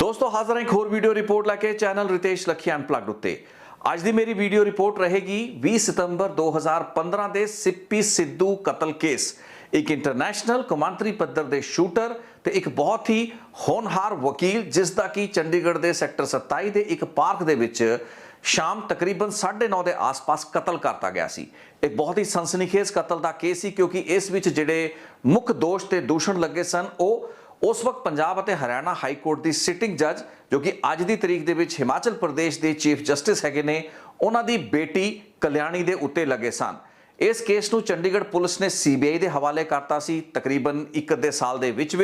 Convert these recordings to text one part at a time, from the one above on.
दोस्तों हाजिर हैं एक होर वीडियो रिपोर्ट लैके चैनल रितेश लखिया अनप्लग्ड उत्ते। ਅੱਜ ਦੀ ਮੇਰੀ ਵੀਡੀਓ ਰਿਪੋर्ट रहेगी 20 सितंबर 2015 ਦੇ ਸਿੱਪੀ ਸਿੱਧੂ ਕਤਲ ਕੇਸ। ਇੱਕ ਇੰਟਰਨੈਸ਼ਨਲ ਕੌਮਾਂਤਰੀ ਪੱਧਰ ਦੇ ਸ਼ੂਟਰ ਤੇ ਇੱਕ ਬਹੁਤ ਹੀ ਹੋਣਹਾਰ ਵਕੀਲ ਜਿਸ ਦਾ ਕਿ ਚੰਡੀਗੜ੍ਹ ਦੇ ਸੈਕਟਰ 27 ਦੇ ਇੱਕ ਪਾਰਕ ਦੇ ਵਿੱਚ शाम तकरीबन 9:30 के आस-पास कतल करता गया सी। एक बहुत ही सनसनीखेज कतल का केस सी क्योंकि इस विच जिहड़े मुख दोष ते दूषण लगे सन ਉਹ उस वक्त पंजाब और हरियाणा हाई कोर्ट की सिटिंग जज जो कि अज की तरीक दे विच हिमाचल प्रदेश के चीफ जस्टिस हैगे ने उन्हां दी बेटी कल्याणी दे उत्ते लगे सन। इस केस नूं चंडीगढ़ पुलिस ने CBI के हवाले करता सी तकरीबन एक अद्धे साल दे विच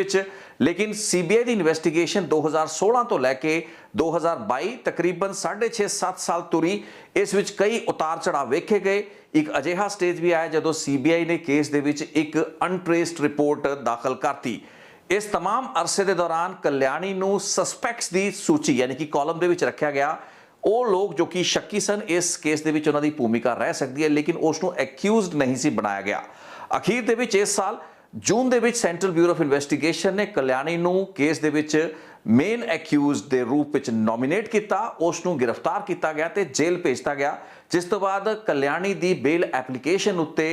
लेकिन CBI की इन्वेस्टिगेशन 2016 तो लैके 2022 तकरीबन 6.5-7 साल तुरी। इस विच कई उतार चढ़ाव वेखे गए। एक अजिहा स्टेज भी आया जदों CBI ने केस दे विच एक अनट्रेस्ड रिपोर्ट दाखिल करती। इस तमाम अरसे के दौरान कल्याणी नूं सस्पैक्ट्स की सूची यानी कि कॉलम दे विच रखा गया। ਉਹ लोग जो कि शक्की सन इस केस ਦੇ ਵਿੱਚ ਉਹਨਾਂ ਦੀ ਭੂਮਿਕਾ ਰਹਿ ਸਕਦੀ ਹੈ लेकिन ਉਸ ਨੂੰ ਐਕਿਊਜ਼ਡ नहीं ਸੀ ਬਣਾਇਆ ਗਿਆ। ਅਖੀਰ ਦੇ ਵਿੱਚ ਇਸ ਸਾਲ ਜੂਨ ਦੇ ਵਿੱਚ ਸੈਂਟਰਲ ਬਿਊਰੋ ਆਫ ਇਨਵੈਸਟੀਗੇਸ਼ਨ ਨੇ ਕਲਿਆਣੀ ਨੂੰ ਕੇਸ ਦੇ ਵਿੱਚ ਮੇਨ ਐਕਿਊਜ਼ਡ ਦੇ ਰੂਪ ਵਿੱਚ ਨੋਮੀਨੇਟ ਕੀਤਾ। ਉਸ ਨੂੰ ਗ੍ਰਿਫਤਾਰ ਕੀਤਾ ਗਿਆ ਤੇ ਜੇਲ੍ਹ ਭੇਜਤਾ ਗਿਆ ਜਿਸ ਤੋਂ ਬਾਅਦ ਕਲਿਆਣੀ ਦੀ ਬੇਲ ਐਪਲੀਕੇਸ਼ਨ ਉੱਤੇ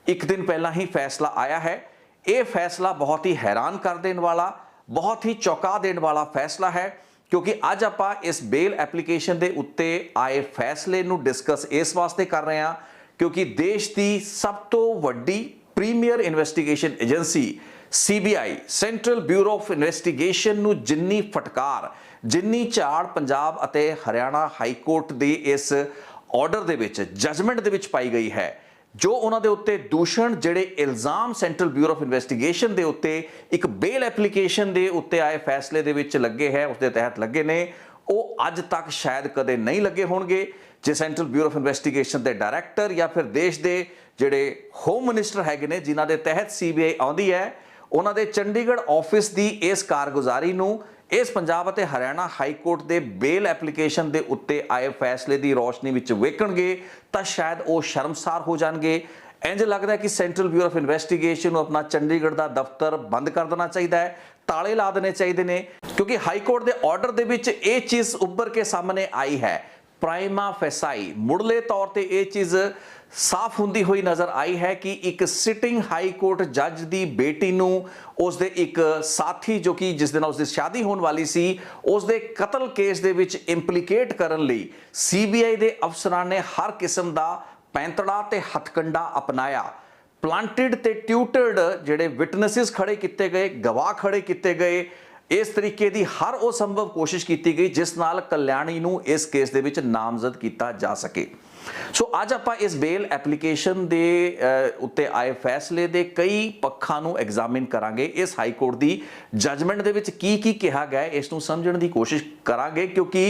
ਇੱਕ ਦਿਨ ਪਹਿਲਾਂ ਹੀ ਫੈਸਲਾ ਆਇਆ ਹੈ। ਇਹ फैसला बहुत ही हैरान कर देने वाला बहुत ही चौंका देने वाला फैसला है क्योंकि अज आप इस बेल एप्लीकेशन के उत्ते आए फैसले नूं डिस्कस इस वास्ते कर रहे हैं क्योंकि देश की सब तो वड्डी premier investigation agency CBI central bureau of investigation नूं जिन्नी फटकार जिन्नी झाड़ पंजाब अते हरियाणा हाई कोर्ट के इस ऑर्डर दे विच जजमेंट दे विच पाई गई है जो उन्होंने उत्ते दूषण जिहड़े इल्जाम सेंट्रल ब्यूरो ऑफ इन्वेस्टिगेशन के उत्ते एक बेल एप्लीकेशन के उत्ते आए फैसले दे विच लगे है उसके तहत लगे ने वो अज तक शायद कदे नहीं लगे होणगे। जे सेंट्रल ब्यूरो ऑफ इन्वेस्टिगेशन के डायरैक्टर या फिर देश के जिहड़े होम मिनिस्टर हैगे ने जिन्हां दे तहत CBI आउंदी है उन्हां दे चंडीगढ़ ऑफिस की इस कारगुजारी नूं इस पंजाब ਅਤੇ हरियाणा हाई कोर्ट के बेल एप्लीकेशन के उत्ते आए फैसले की रोशनी में वेखणगे तो शायद वो शर्मसार हो जाएंगे। इंज लगता है कि सेंट्रल ब्यूरो ऑफ इन्वेस्टिगेशन अपना चंडीगढ़ का दफ्तर बंद कर देना चाहिए है, ताले ला देने चाहिए ने क्योंकि हाई कोर्ट के ऑर्डर के विच ये चीज़ उभर के सामने आई है। प्राइमा फेसाई मुढ़ले तौर पर यह चीज़ साफ होंदी हुई नज़र आई है कि एक सिटिंग हाई कोर्ट जज की बेटी नूं उसदे एक साथी जो कि जिस दिन उसकी शादी होने वाली सी उसदे कतल केस दे विच इंप्लीकेट करन लई CBI दे अफसरां ने हर किस्म का पैंतड़ा ते हथकंडा अपनाया। प्लांटिड ते ट्यूटर्ड जिहड़े विटनेसिस खड़े किए गए गवाह खड़े किए गए इस तरीके की हर वो संभव कोशिश की गई जिस नाल कल्याणी नूं इस केस दे विच नामजद किया जा सके। सो अज आप इस बेल एप्लीकेशन के उत्ते आए फैसले के कई पक्षां नूं एग्जामिन करांगे। इस हाई कोर्ट की जजमेंट दे विच की कहा गया इस नूं समझण की कोशिश करांगे क्योंकि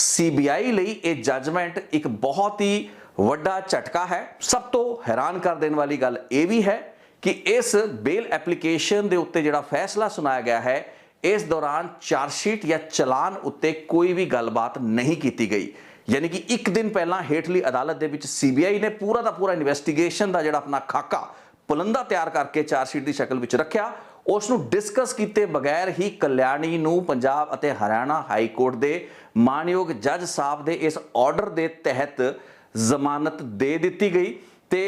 CBI लई ये जजमेंट एक बहुत ही वड्डा झटका है। सब तो हैरान कर देने वाली गल ये भी है कि इस बेल एप्लीकेशन के उत्ते जिहड़ा फैसला सुनाया गया है इस दौरान चार्जशीट या चलान उत्ते कोई भी गलबात नहीं की गई यानी कि एक दिन पहला हेठली अदालत दे विच CBI ने पूरा का पूरा इन्वेस्टिगेशन का जिहड़ा अपना खाका पुलंदा तैयार करके चार्जशीट की शक्ल विच रखिया उसनूं डिस्कस किए बगैर ही कल्याणी नूं पंजाब अते हरियाणा हाई कोर्ट के मानयोग जज साहब के इस ऑर्डर के तहत जमानत दे दी गई। तो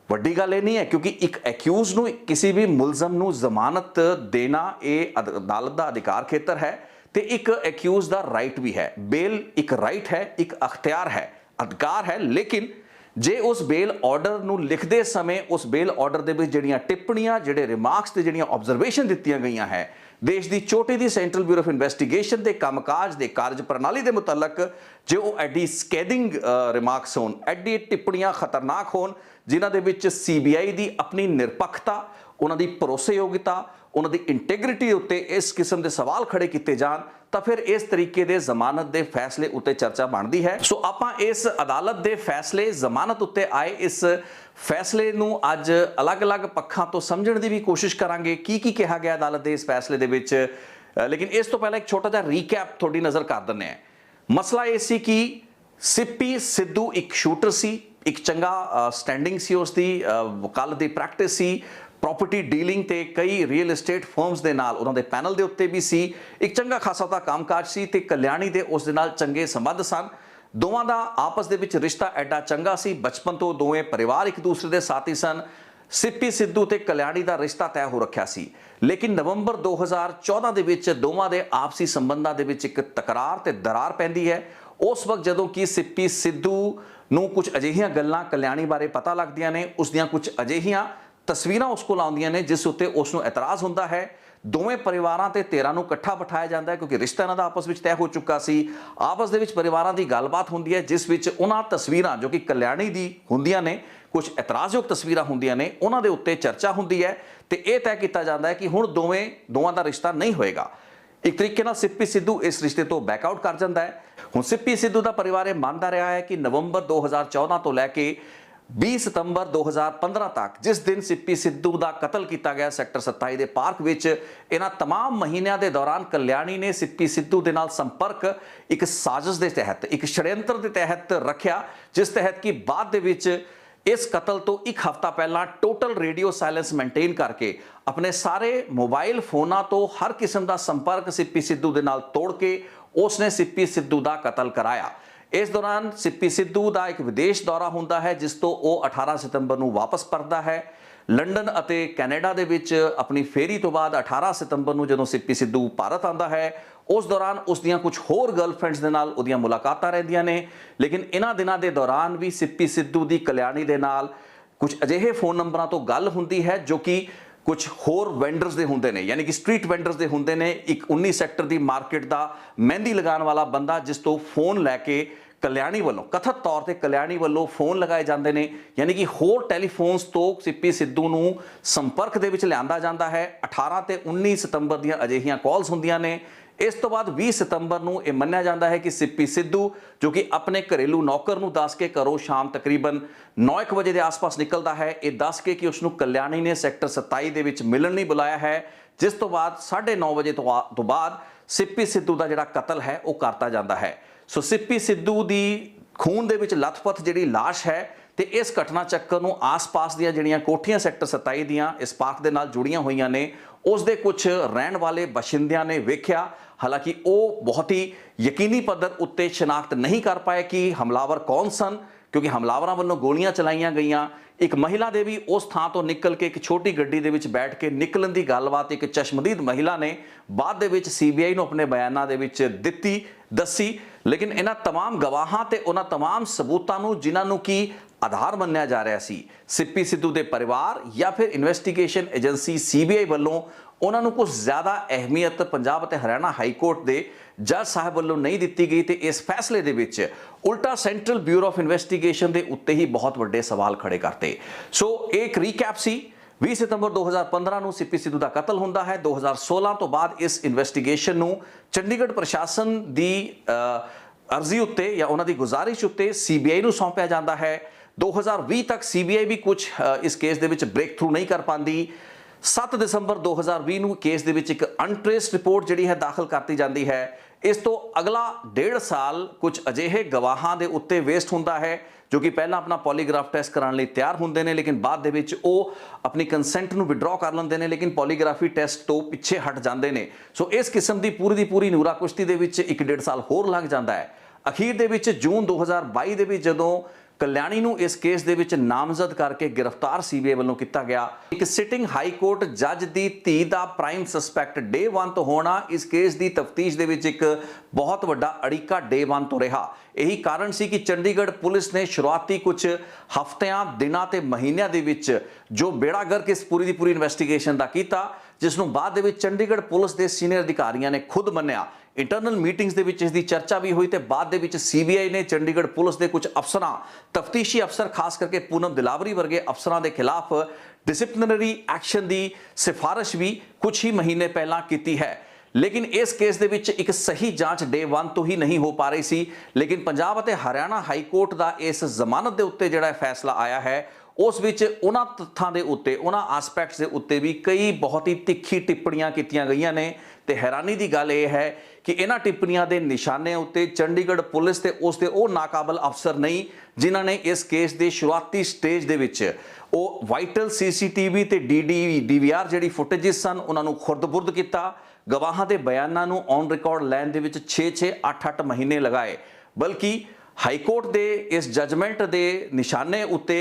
वड्डी गल ये नहीं है क्योंकि एक एक्यूज नूं किसी भी मुलजम नूं जमानत देना ये अदालत का अधिकार खेतर है तो एक एक्यूज का राइट भी है। बेल एक राइट है एक अख्तियार है अधिकार है लेकिन जे उस बेल ऑर्डर नूं लिखते समय उस बेल ऑर्डर के जिहड़ियां टिप्पणियां जिहड़े रिमार्क्स ते जिहड़ियां ऑब्जरवेशन दित्तियां गईयां है देश की चोटी की सेंट्रल ब्यूरो ऑफ इन्वेस्टिगेशन के कामकाज के कार्य प्रणाली के मुतलक जो वो एडी स्कैदिंग रिमार्क्स होन एडी टिप्पणियां खतरनाक होन जिन्हां दे विच CBI की अपनी निरपक्षता उन्होंने भरोसेयोग्यता उन्होंने इंटैग्रिटी उत्ते इस किस्म के सवाल खड़े किए जान तो फिर इस तरीके के जमानत के फैसले उत्ते चर्चा बनती है। सो आप इस अदालत के फैसले जमानत उत्ते आए इस फैसले नूं अज अलग अलग पक्षां तो समझण की भी कोशिश करांगे की कहा गया अदालत के इस फैसले दे विच। लेकिन इस तो पहले एक छोटा जिहा रीकैप थोड़ी नज़र कर दिंदे हैं। मसला ये सी कि सिप्पी सिद्धू एक शूटर सी एक चंगा स्टैंडिंग सी उसकी वकालत की प्रैक्टिस सी ਪ੍ਰੋਪਰਟੀ ਡੀਲਿੰਗ ਤੇ ਕਈ ਰੀਅਲ ਏਸਟੇਟ ਫਰਮਸ ਦੇ ਨਾਲ ਉਹਨਾਂ ਦੇ ਪੈਨਲ ਦੇ ਉੱਤੇ ਵੀ ਸੀ। ਇੱਕ ਚੰਗਾ ਖਾਸਾ ਦਾ ਕੰਮਕਾਜ ਸੀ ਤੇ ਕਲਿਆਣੀ ਦੇ ਉਸ ਦੇ ਨਾਲ ਚੰਗੇ ਸੰਬੰਧ ਸਨ। ਦੋਵਾਂ ਦਾ ਆਪਸ ਦੇ ਵਿੱਚ ਰਿਸ਼ਤਾ ਐਡਾ ਚੰਗਾ ਸੀ, ਬਚਪਨ ਤੋਂ ਦੋਵੇਂ ਪਰਿਵਾਰ ਇੱਕ ਦੂਸਰੇ ਦੇ ਸਾਥੀ ਸਨ। ਸਿੱਪੀ ਸਿੱਧੂ ਤੇ ਕਲਿਆਣੀ ਦਾ ਰਿਸ਼ਤਾ ਤੈਅ ਹੋ ਰੱਖਿਆ ਸੀ, ਲੇਕਿਨ ਨਵੰਬਰ 2014 ਦੇ ਵਿੱਚ ਦੋਵਾਂ ਦੇ ਆਪਸੀ ਸੰਬੰਧਾਂ ਦੇ ਵਿੱਚ ਇੱਕ ਤਕਰਾਰ ਤੇ ਦਰਾਰ ਪੈਂਦੀ ਹੈ। ਉਸ ਵਕਤ ਜਦੋਂ ਕਿ ਸਿੱਪੀ ਸਿੱਧੂ ਨੂੰ ਕੁਝ ਅਜਿਹੀਆਂ ਗੱਲਾਂ ਕਲਿਆਣੀ ਬਾਰੇ ਪਤਾ ਲੱਗਦੀਆਂ ਨੇ, ਉਸ ਦੀਆਂ ਕੁਝ ਅਜਿਹੀਆਂ ਤਸਵੀਰਾਂ ਉਸ ਕੋਲ ਆਉਂਦੀਆਂ ਨੇ ਜਿਸ ਉੱਤੇ ਉਸ ਨੂੰ ਇਤਰਾਜ਼ ਹੁੰਦਾ ਹੈ। ਦੋਵੇਂ ਪਰਿਵਾਰਾਂ ਤੇ ਧਿਰਾਂ ਨੂੰ ਇਕੱਠਾ ਬਿਠਾਇਆ ਜਾਂਦਾ ਹੈ ਕਿਉਂਕਿ ਰਿਸ਼ਤਾ ਇਹਨਾਂ ਦਾ ਆਪਸ ਵਿੱਚ ਤੈਅ ਹੋ ਚੁੱਕਾ ਸੀ। ਆਪਸ ਦੇ ਵਿੱਚ ਪਰਿਵਾਰਾਂ ਦੀ ਗੱਲਬਾਤ ਹੁੰਦੀ ਹੈ ਜਿਸ ਵਿੱਚ ਉਹਨਾਂ ਤਸਵੀਰਾਂ ਜੋ ਕਿ ਕਲਿਆਣੀ ਦੀ ਹੁੰਦੀਆਂ ਨੇ, ਕੁਝ ਇਤਰਾਜ਼ਯੋਗ ਤਸਵੀਰਾਂ ਹੁੰਦੀਆਂ ਨੇ, ਉਹਨਾਂ ਦੇ ਉੱਤੇ ਚਰਚਾ ਹੁੰਦੀ ਹੈ ਤੇ ਇਹ ਤੈਅ ਕੀਤਾ ਜਾਂਦਾ ਹੈ ਕਿ ਹੁਣ ਦੋਵਾਂ ਦਾ ਰਿਸ਼ਤਾ ਨਹੀਂ ਹੋਏਗਾ। ਇੱਕ ਤਰੀਕੇ ਨਾਲ ਸਿੱਪੀ ਸਿੱਧੂ ਇਸ ਰਿਸ਼ਤੇ ਤੋਂ ਬੈਕਆਊਟ ਕਰ ਜਾਂਦਾ ਹੈ। ਹੁਣ ਸਿੱਪੀ ਸਿੱਧੂ ਦਾ ਪਰਿਵਾਰ ਇਹ ਮੰਨਦਾ ਰਿਹਾ ਹੈ ਕਿ ਨਵੰਬਰ 2014 ਤੋਂ ਲੈ ਕੇ 20 ਸਤੰਬਰ 2015 ਤੱਕ, ਜਿਸ ਦਿਨ ਸਿੱਪੀ ਸਿੱਧੂ ਦਾ ਕਤਲ ਕੀਤਾ ਗਿਆ ਸੈਕਟਰ 27 ਦੇ ਪਾਰਕ ਵਿੱਚ, ਇਹਨਾਂ तमाम ਮਹੀਨਿਆਂ ਦੇ ਦੌਰਾਨ ਕਲਿਆਣੀ ਨੇ ਸਿੱਪੀ ਸਿੱਧੂ ਦੇ ਨਾਲ ਸੰਪਰਕ ਇੱਕ ਸਾਜ਼ਿਸ਼ ਦੇ ਤਹਿਤ, ਇੱਕ ਸ਼ੜਯੰਤਰ ਦੇ ਤਹਿਤ ਰੱਖਿਆ, ਜਿਸ ਤਹਿਤ ਕਿ ਬਾਅਦ ਦੇ ਵਿੱਚ ਇਸ ਕਤਲ ਤੋਂ ਇੱਕ ਹਫ਼ਤਾ ਪਹਿਲਾਂ ਟੋਟਲ ਰੇਡੀਓ ਸਾਇਲੈਂਸ ਮੇਨਟੇਨ ਕਰਕੇ ਆਪਣੇ ਸਾਰੇ ਮੋਬਾਈਲ ਫੋਨਾਂ ਤੋਂ ਹਰ ਕਿਸਮ ਦਾ ਸੰਪਰਕ ਸਿੱਪੀ ਸਿੱਧੂ ਦੇ ਨਾਲ ਤੋੜ ਕੇ ਉਸਨੇ ਸਿੱਪੀ ਸਿੱਧੂ ਦਾ ਕਤਲ ਕਰਾਇਆ। ਇਸ ਦੌਰਾਨ ਸਿੱਪੀ ਸਿੱਧੂ ਦਾ ਇੱਕ ਵਿਦੇਸ਼ ਦੌਰਾ ਹੁੰਦਾ ਹੈ ਜਿਸ ਤੋਂ ਉਹ 18 ਸਤੰਬਰ ਨੂੰ ਵਾਪਸ ਪਰਤਦਾ ਹੈ। ਲੰਡਨ ਅਤੇ ਕੈਨੇਡਾ ਦੇ ਵਿੱਚ ਆਪਣੀ ਫੇਰੀ ਤੋਂ ਬਾਅਦ 18 ਸਤੰਬਰ ਨੂੰ ਜਦੋਂ ਸਿੱਪੀ ਸਿੱਧੂ ਭਾਰਤ ਆਉਂਦਾ ਹੈ, ਉਸ ਦੌਰਾਨ ਉਸ ਦੀਆਂ ਕੁਝ ਹੋਰ ਗਰਲਫ੍ਰੈਂਡਸ ਦੇ ਨਾਲ ਉਹਦੀਆਂ ਮੁਲਾਕਾਤਾਂ ਰਹਿੰਦੀਆਂ ਨੇ। ਲੇਕਿਨ ਇਹਨਾਂ ਦਿਨਾਂ ਦੇ ਦੌਰਾਨ ਵੀ ਸਿੱਪੀ ਸਿੱਧੂ ਦੀ ਕਲਿਆਣੀ ਦੇ ਨਾਲ ਕੁਝ ਅਜਿਹੇ ਫੋਨ ਨੰਬਰਾਂ ਤੋਂ ਗੱਲ ਹੁੰਦੀ ਹੈ ਜੋ ਕਿ ਕੁਝ ਹੋਰ ਵੈਂਡਰਸ ਦੇ ਹੁੰਦੇ ਨੇ, ਯਾਨੀ ਕਿ ਸਟਰੀਟ ਵੈਂਡਰਸ ਦੇ ਹੁੰਦੇ ਨੇ। ਇੱਕ 19 ਸੈਕਟਰ ਦੀ ਮਾਰਕੀਟ ਦਾ ਮਹਿੰਦੀ ਲਗਾਉਣ ਵਾਲਾ ਬੰਦਾ ਜਿਸ ਤੋਂ ਫੋਨ ਲੈ ਕੇ ਕਲਿਆਣੀ ਵੱਲੋਂ, ਕਥਿਤ ਤੌਰ ਤੇ ਕਲਿਆਣੀ ਵੱਲੋਂ ਫੋਨ ਲਗਾਏ ਜਾਂਦੇ ਨੇ, ਯਾਨੀ ਕਿ ਹੋਰ ਟੈਲੀਫੋਨਸ ਤੋਂ ਸਿੱਪੀ ਸਿੱਧੂ ਨੂੰ ਸੰਪਰਕ ਦੇ ਵਿੱਚ ਲਿਆਂਦਾ ਜਾਂਦਾ ਹੈ। 18 ਤੇ 19 ਸਤੰਬਰ ਦੀਆਂ ਅਜਿਹੀਆਂ ਕਾਲਸ ਹੁੰਦੀਆਂ ਨੇ। ਇਸ ਤੋਂ ਬਾਅਦ 20 ਸਤੰਬਰ ਨੂੰ ਇਹ ਮੰਨਿਆ ਜਾਂਦਾ ਹੈ ਕਿ ਸਿੱਪੀ ਸਿੱਧੂ ਜੋ ਕਿ ਆਪਣੇ ਘਰੇਲੂ ਨੌਕਰ ਨੂੰ ਦੱਸ ਕੇ ਘਰੋਂ ਸ਼ਾਮ ਤਕਰੀਬਨ 9 ਵਜੇ ਦੇ ਆਸ-ਪਾਸ ਨਿਕਲਦਾ ਹੈ, ਇਹ ਦੱਸ ਕੇ ਕਿ ਉਸ ਨੂੰ ਕਲਿਆਣੀ ਨੇ ਸੈਕਟਰ 27 ਦੇ ਵਿੱਚ ਮਿਲਣ ਲਈ ਬੁਲਾਇਆ ਹੈ, ਜਿਸ ਤੋਂ ਬਾਅਦ 9:30 ਵਜੇ ਤੋਂ ਬਾਅਦ ਸਿੱਪੀ ਸਿੱਧੂ ਦਾ ਜਿਹੜਾ ਕਤਲ ਹੈ ਉਹ ਕਰਤਾ ਜਾਂਦਾ ਹੈ। ਸੋ ਸਿੱਪੀ ਸਿੱਧੂ ਦੀ ਖੂਨ ਦੇ ਵਿੱਚ ਲੱਥਪੱਥ ਜਿਹੜੀ ਲਾਸ਼ ਹੈ ਤੇ ਇਸ ਘਟਨਾ ਚੱਕਰ ਨੂੰ ਆਸ-ਪਾਸ ਦੀਆਂ ਜਿਹੜੀਆਂ ਕੋਠੀਆਂ ਸੈਕਟਰ 27 ਦੀਆਂ ਇਸ ਪਾਰਕ ਦੇ ਨਾਲ ਜੁੜੀਆਂ ਹੋਈਆਂ ਨੇ, ਉਸ ਦੇ ਕੁਝ ਰਹਿਣ ਵਾਲੇ ਬਸ਼ਿੰਦਿਆਂ ਨੇ ਵੇਖਿਆ। ਹਾਲਾਂਕਿ ਉਹ ਬਹੁਤ ਹੀ ਯਕੀਨੀ ਪੱਧਰ ਉੱਤੇ ਸ਼ਨਾਖਤ ਨਹੀਂ ਕਰ ਪਾਏ ਕਿ ਹਮਲਾਵਰ ਕੌਣ ਸਨ, ਕਿਉਂਕਿ ਹਮਲਾਵਰਾਂ ਵੱਲੋਂ ਗੋਲੀਆਂ ਚਲਾਈਆਂ ਗਈਆਂ। ਇੱਕ ਮਹਿਲਾ ਦੇ ਵੀ ਉਸ ਥਾਂ ਤੋਂ ਨਿਕਲ ਕੇ ਇੱਕ ਛੋਟੀ ਗੱਡੀ ਦੇ ਵਿੱਚ ਬੈਠ ਕੇ ਨਿਕਲਣ ਦੀ ਗੱਲਬਾਤ ਇੱਕ ਚਸ਼ਮਦੀਦ ਮਹਿਲਾ ਨੇ ਬਾਅਦ ਦੇ ਵਿੱਚ CBI ਨੂੰ ਆਪਣੇ ਬਿਆਨਾਂ ਦੇ ਵਿੱਚ ਦੱਸੀ। ਲੇਕਿਨ ਇਹਨਾਂ तमाम ਗਵਾਹਾਂ ਤੇ ਉਹਨਾਂ तमाम ਸਬੂਤਾਂ ਨੂੰ ਜਿਨ੍ਹਾਂ ਨੂੰ ਕਿ ਆਧਾਰ ਮੰਨਿਆ ਜਾ ਰਿਹਾ ਸੀ ਸਿੱਪੀ ਸਿੱਧੂ ਦੇ ਪਰਿਵਾਰ ਜਾਂ ਫਿਰ ਇਨਵੈਸਟੀਗੇਸ਼ਨ ਏਜੰਸੀ CBI ਵੱਲੋਂ, ਉਹਨਾਂ ਨੂੰ ਕੁਝ ਜ਼ਿਆਦਾ ਅਹਿਮੀਅਤ ਪੰਜਾਬ ਅਤੇ ਹਰਿਆਣਾ ਹਾਈ ਕੋਰਟ ਦੇ ਜੱਜ ਸਾਹਿਬ ਵੱਲੋਂ ਨਹੀਂ ਦਿੱਤੀ ਗਈ ਤੇ ਇਸ ਫੈਸਲੇ ਦੇ ਵਿੱਚ ਉਲਟਾ ਸੈਂਟਰਲ ਬਿਊਰੋ ਆਫ ਇਨਵੈਸਟੀਗੇਸ਼ਨ ਦੇ ਉੱਤੇ ਹੀ ਬਹੁਤ ਵੱਡੇ ਸਵਾਲ ਖੜੇ ਕਰਤੇ। ਸੋ ਇੱਕ ਰੀਕੈਪ ਸੀ। 20 ਸਤੰਬਰ 2015 ਨੂੰ ਸਿੱਪੀ ਸਿੱਧੂ ਦਾ ਕਤਲ ਹੁੰਦਾ ਹੈ। 2016 ਤੋਂ ਬਾਅਦ ਇਸ ਇਨਵੈਸਟੀਗੇਸ਼ਨ ਨੂੰ ਚੰਡੀਗੜ੍ਹ ਪ੍ਰਸ਼ਾਸਨ ਦੀ ਅਰਜ਼ੀ ਉੱਤੇ ਜਾਂ ਉਹਨਾਂ ਦੀ ਗੁਜ਼ਾਰਿਸ਼ ਉੱਤੇ CBI ਨੂੰ ਸੌਂਪਿਆ ਜਾਂਦਾ ਹੈ। 2020 ਤੱਕ CBI ਵੀ ਕੁਝ ਇਸ ਕੇਸ ਦੇ ਵਿੱਚ ਬ੍ਰੇਕ ਥਰੂ ਨਹੀਂ ਕਰ ਪਾਉਂਦੀ। 7 ਦਸੰਬਰ 2020 ਨੂੰ ਕੇਸ ਦੇ ਵਿੱਚ ਇੱਕ ਅਨਟ੍ਰੇਸਡ ਰਿਪੋਰਟ ਜਿਹੜੀ ਹੈ ਦਾਖਲ ਕਰਤੀ ਜਾਂਦੀ ਹੈ। ਇਸ ਤੋਂ ਅਗਲਾ 1.5 ਸਾਲ ਕੁਝ ਅਜਿਹੇ ਗਵਾਹਾਂ ਦੇ ਉੱਤੇ ਵੇਸਟ ਹੁੰਦਾ ਹੈ ਜੋ ਕਿ ਪਹਿਲਾਂ ਆਪਣਾ ਪੋਲੀਗ੍ਰਾਫ ਟੈਸਟ ਕਰਾਉਣ ਲਈ ਤਿਆਰ ਹੁੰਦੇ ਨੇ, ਲੇਕਿਨ ਬਾਅਦ ਦੇ ਵਿੱਚ ਉਹ ਆਪਣੀ ਕੰਸੈਂਟ ਨੂੰ ਵਿਡਰਾਅ ਕਰ ਲੈਂਦੇ ਨੇ, ਲੇਕਿਨ ਪੋਲੀਗ੍ਰਾਫੀ ਟੈਸਟ ਤੋਂ ਪਿੱਛੇ ਹਟ ਜਾਂਦੇ ਨੇ। ਸੋ ਇਸ ਕਿਸਮ ਦੀ ਪੂਰੀ ਨੂਰਾ ਕੁਸ਼ਤੀ ਦੇ ਵਿੱਚ 1.5 ਸਾਲ ਹੋਰ ਲੱਗ ਜਾਂਦਾ ਹੈ। ਅਖੀਰ ਦੇ ਵਿੱਚ ਜੂਨ 2022 ਦੇ ਵਿੱਚ ਜਦੋਂ ਕਲਿਆਣੀ ਨੂੰ ਇਸ ਕੇਸ ਦੇ ਵਿੱਚ ਨਾਮਜ਼ਦ ਕਰਕੇ ਗ੍ਰਿਫਤਾਰ CBI ਵੱਲੋਂ ਕੀਤਾ ਗਿਆ, ਇੱਕ ਸਿਟਿੰਗ ਹਾਈ ਕੋਰਟ ਜੱਜ ਦੀ ਧੀ ਦਾ ਪ੍ਰਾਈਮ ਸਸਪੈਕਟ ਡੇ 1 ਤੋਂ ਹੋਣਾ ਇਸ ਕੇਸ ਦੀ ਤਫਤੀਸ਼ ਦੇ ਵਿੱਚ ਇੱਕ ਬਹੁਤ ਵੱਡਾ ਅੜਿੱਕਾ ਡੇ 1 ਤੋਂ ਰਿਹਾ। ਇਹੀ ਕਾਰਨ ਸੀ ਕਿ ਚੰਡੀਗੜ੍ਹ ਪੁਲਿਸ ਨੇ ਸ਼ੁਰੂਆਤੀ ਕੁਝ ਹਫ਼ਤਿਆਂ, ਦਿਨਾਂ ਤੇ ਮਹੀਨਿਆਂ ਦੇ ਵਿੱਚ ਜੋ ਬੇੜਾ ਗਰਕ ਇਸ ਪੂਰੀ ਦੀ ਪੂਰੀ ਇਨਵੈਸਟੀਗੇਸ਼ਨ ਦਾ ਕੀਤਾ, ਜਿਸ ਨੂੰ ਬਾਅਦ ਦੇ ਵਿੱਚ ਚੰਡੀਗੜ੍ਹ ਪੁਲਿਸ ਦੇ ਸੀਨੀਅਰ ਅਧਿਕਾਰੀਆਂ ਨੇ ਖੁਦ ਮੰਨਿਆ। ਇੰਟਰਨਲ ਮੀਟਿੰਗਸ ਦੇ ਵਿੱਚ ਇਸ ਦੀ ਚਰਚਾ ਵੀ ਹੋਈ ਤੇ ਬਾਅਦ ਦੇ ਵਿੱਚ CBI ਨੇ ਚੰਡੀਗੜ੍ਹ ਪੁਲਿਸ ਦੇ ਕੁਝ ਅਫਸਰਾਂ, ਤਫਤੀਸ਼ੀ ਅਫਸਰ ਖਾਸ ਕਰਕੇ ਪੂਨਮ ਦਿਲਾਵਰੀ ਵਰਗੇ ਅਫਸਰਾਂ ਦੇ ਖਿਲਾਫ ਡਿਸਪਲਿਨਰੀ ਐਕਸ਼ਨ ਦੀ ਸਿਫਾਰਿਸ਼ ਵੀ ਕੁਝ ਹੀ ਮਹੀਨੇ ਪਹਿਲਾਂ ਕੀਤੀ ਹੈ। ਲੇਕਿਨ ਇਸ ਕੇਸ ਦੇ ਵਿੱਚ ਇੱਕ ਸਹੀ ਜਾਂਚ ਡੇ 1 ਤੋਂ ਹੀ ਨਹੀਂ ਹੋ ਪਾ ਰਹੀ ਸੀ। ਲੇਕਿਨ ਪੰਜਾਬ ਅਤੇ ਹਰਿਆਣਾ ਹਾਈ ਕੋਰਟ ਦਾ ਇਸ ਜ਼ਮਾਨਤ ਦੇ ਉੱਤੇ ਜਿਹੜਾ ਫੈਸਲਾ ਆਇਆ ਹੈ, ਉਸ ਵਿੱਚ ਉਹਨਾਂ ਤੱਥਾਂ ਦੇ ਉੱਤੇ, ਉਹਨਾਂ ਐਸਪੈਕਟਸ ਦੇ ਉੱਤੇ ਵੀ ਕਈ ਬਹੁਤ ਹੀ ਤਿੱਖੀ ਟਿੱਪਣੀਆਂ ਕੀਤੀਆਂ ਗਈਆਂ ਨੇ ਤੇ ਹੈਰਾਨੀ ਦੀ ਗੱਲ ਇਹ ਹੈ ਕਿ ਇਹਨਾਂ ਟਿੱਪਣੀਆਂ ਦੇ ਨਿਸ਼ਾਨੇ ਉੱਤੇ ਚੰਡੀਗੜ੍ਹ ਪੁਲਿਸ ਤੇ ਉਸ ਦੇ ਉਹ ਨਾਕਾਬਲ ਅਫਸਰ ਨਹੀਂ ਜਿਨ੍ਹਾਂ ਨੇ ਇਸ ਕੇਸ ਦੇ ਸ਼ੁਰੂਆਤੀ ਸਟੇਜ ਦੇ ਵਿੱਚ ਉਹ ਵਾਈਟਲ ਸੀਸੀਟੀਵੀ ਤੇ ਡੀਵੀਆਰ ਜਿਹੜੀ ਫੁਟੇजेस ਸਨ ਉਹਨਾਂ ਨੂੰ ਖੁਰਦ-ਬੁਰਦ ਕੀਤਾ, ਗਵਾਹਾਂ ਦੇ ਬਿਆਨਾਂ ਨੂੰ ਔਨ ਰਿਕਾਰਡ ਲੈਣ ਦੇ ਵਿੱਚ 6-6 8-8 ਮਹੀਨੇ ਲਗਾਏ। ਬਲਕਿ ਹਾਈ ਕੋਰਟ ਦੇ ਇਸ ਜਜਮੈਂਟ ਦੇ ਨਿਸ਼ਾਨੇ ਉੱਤੇ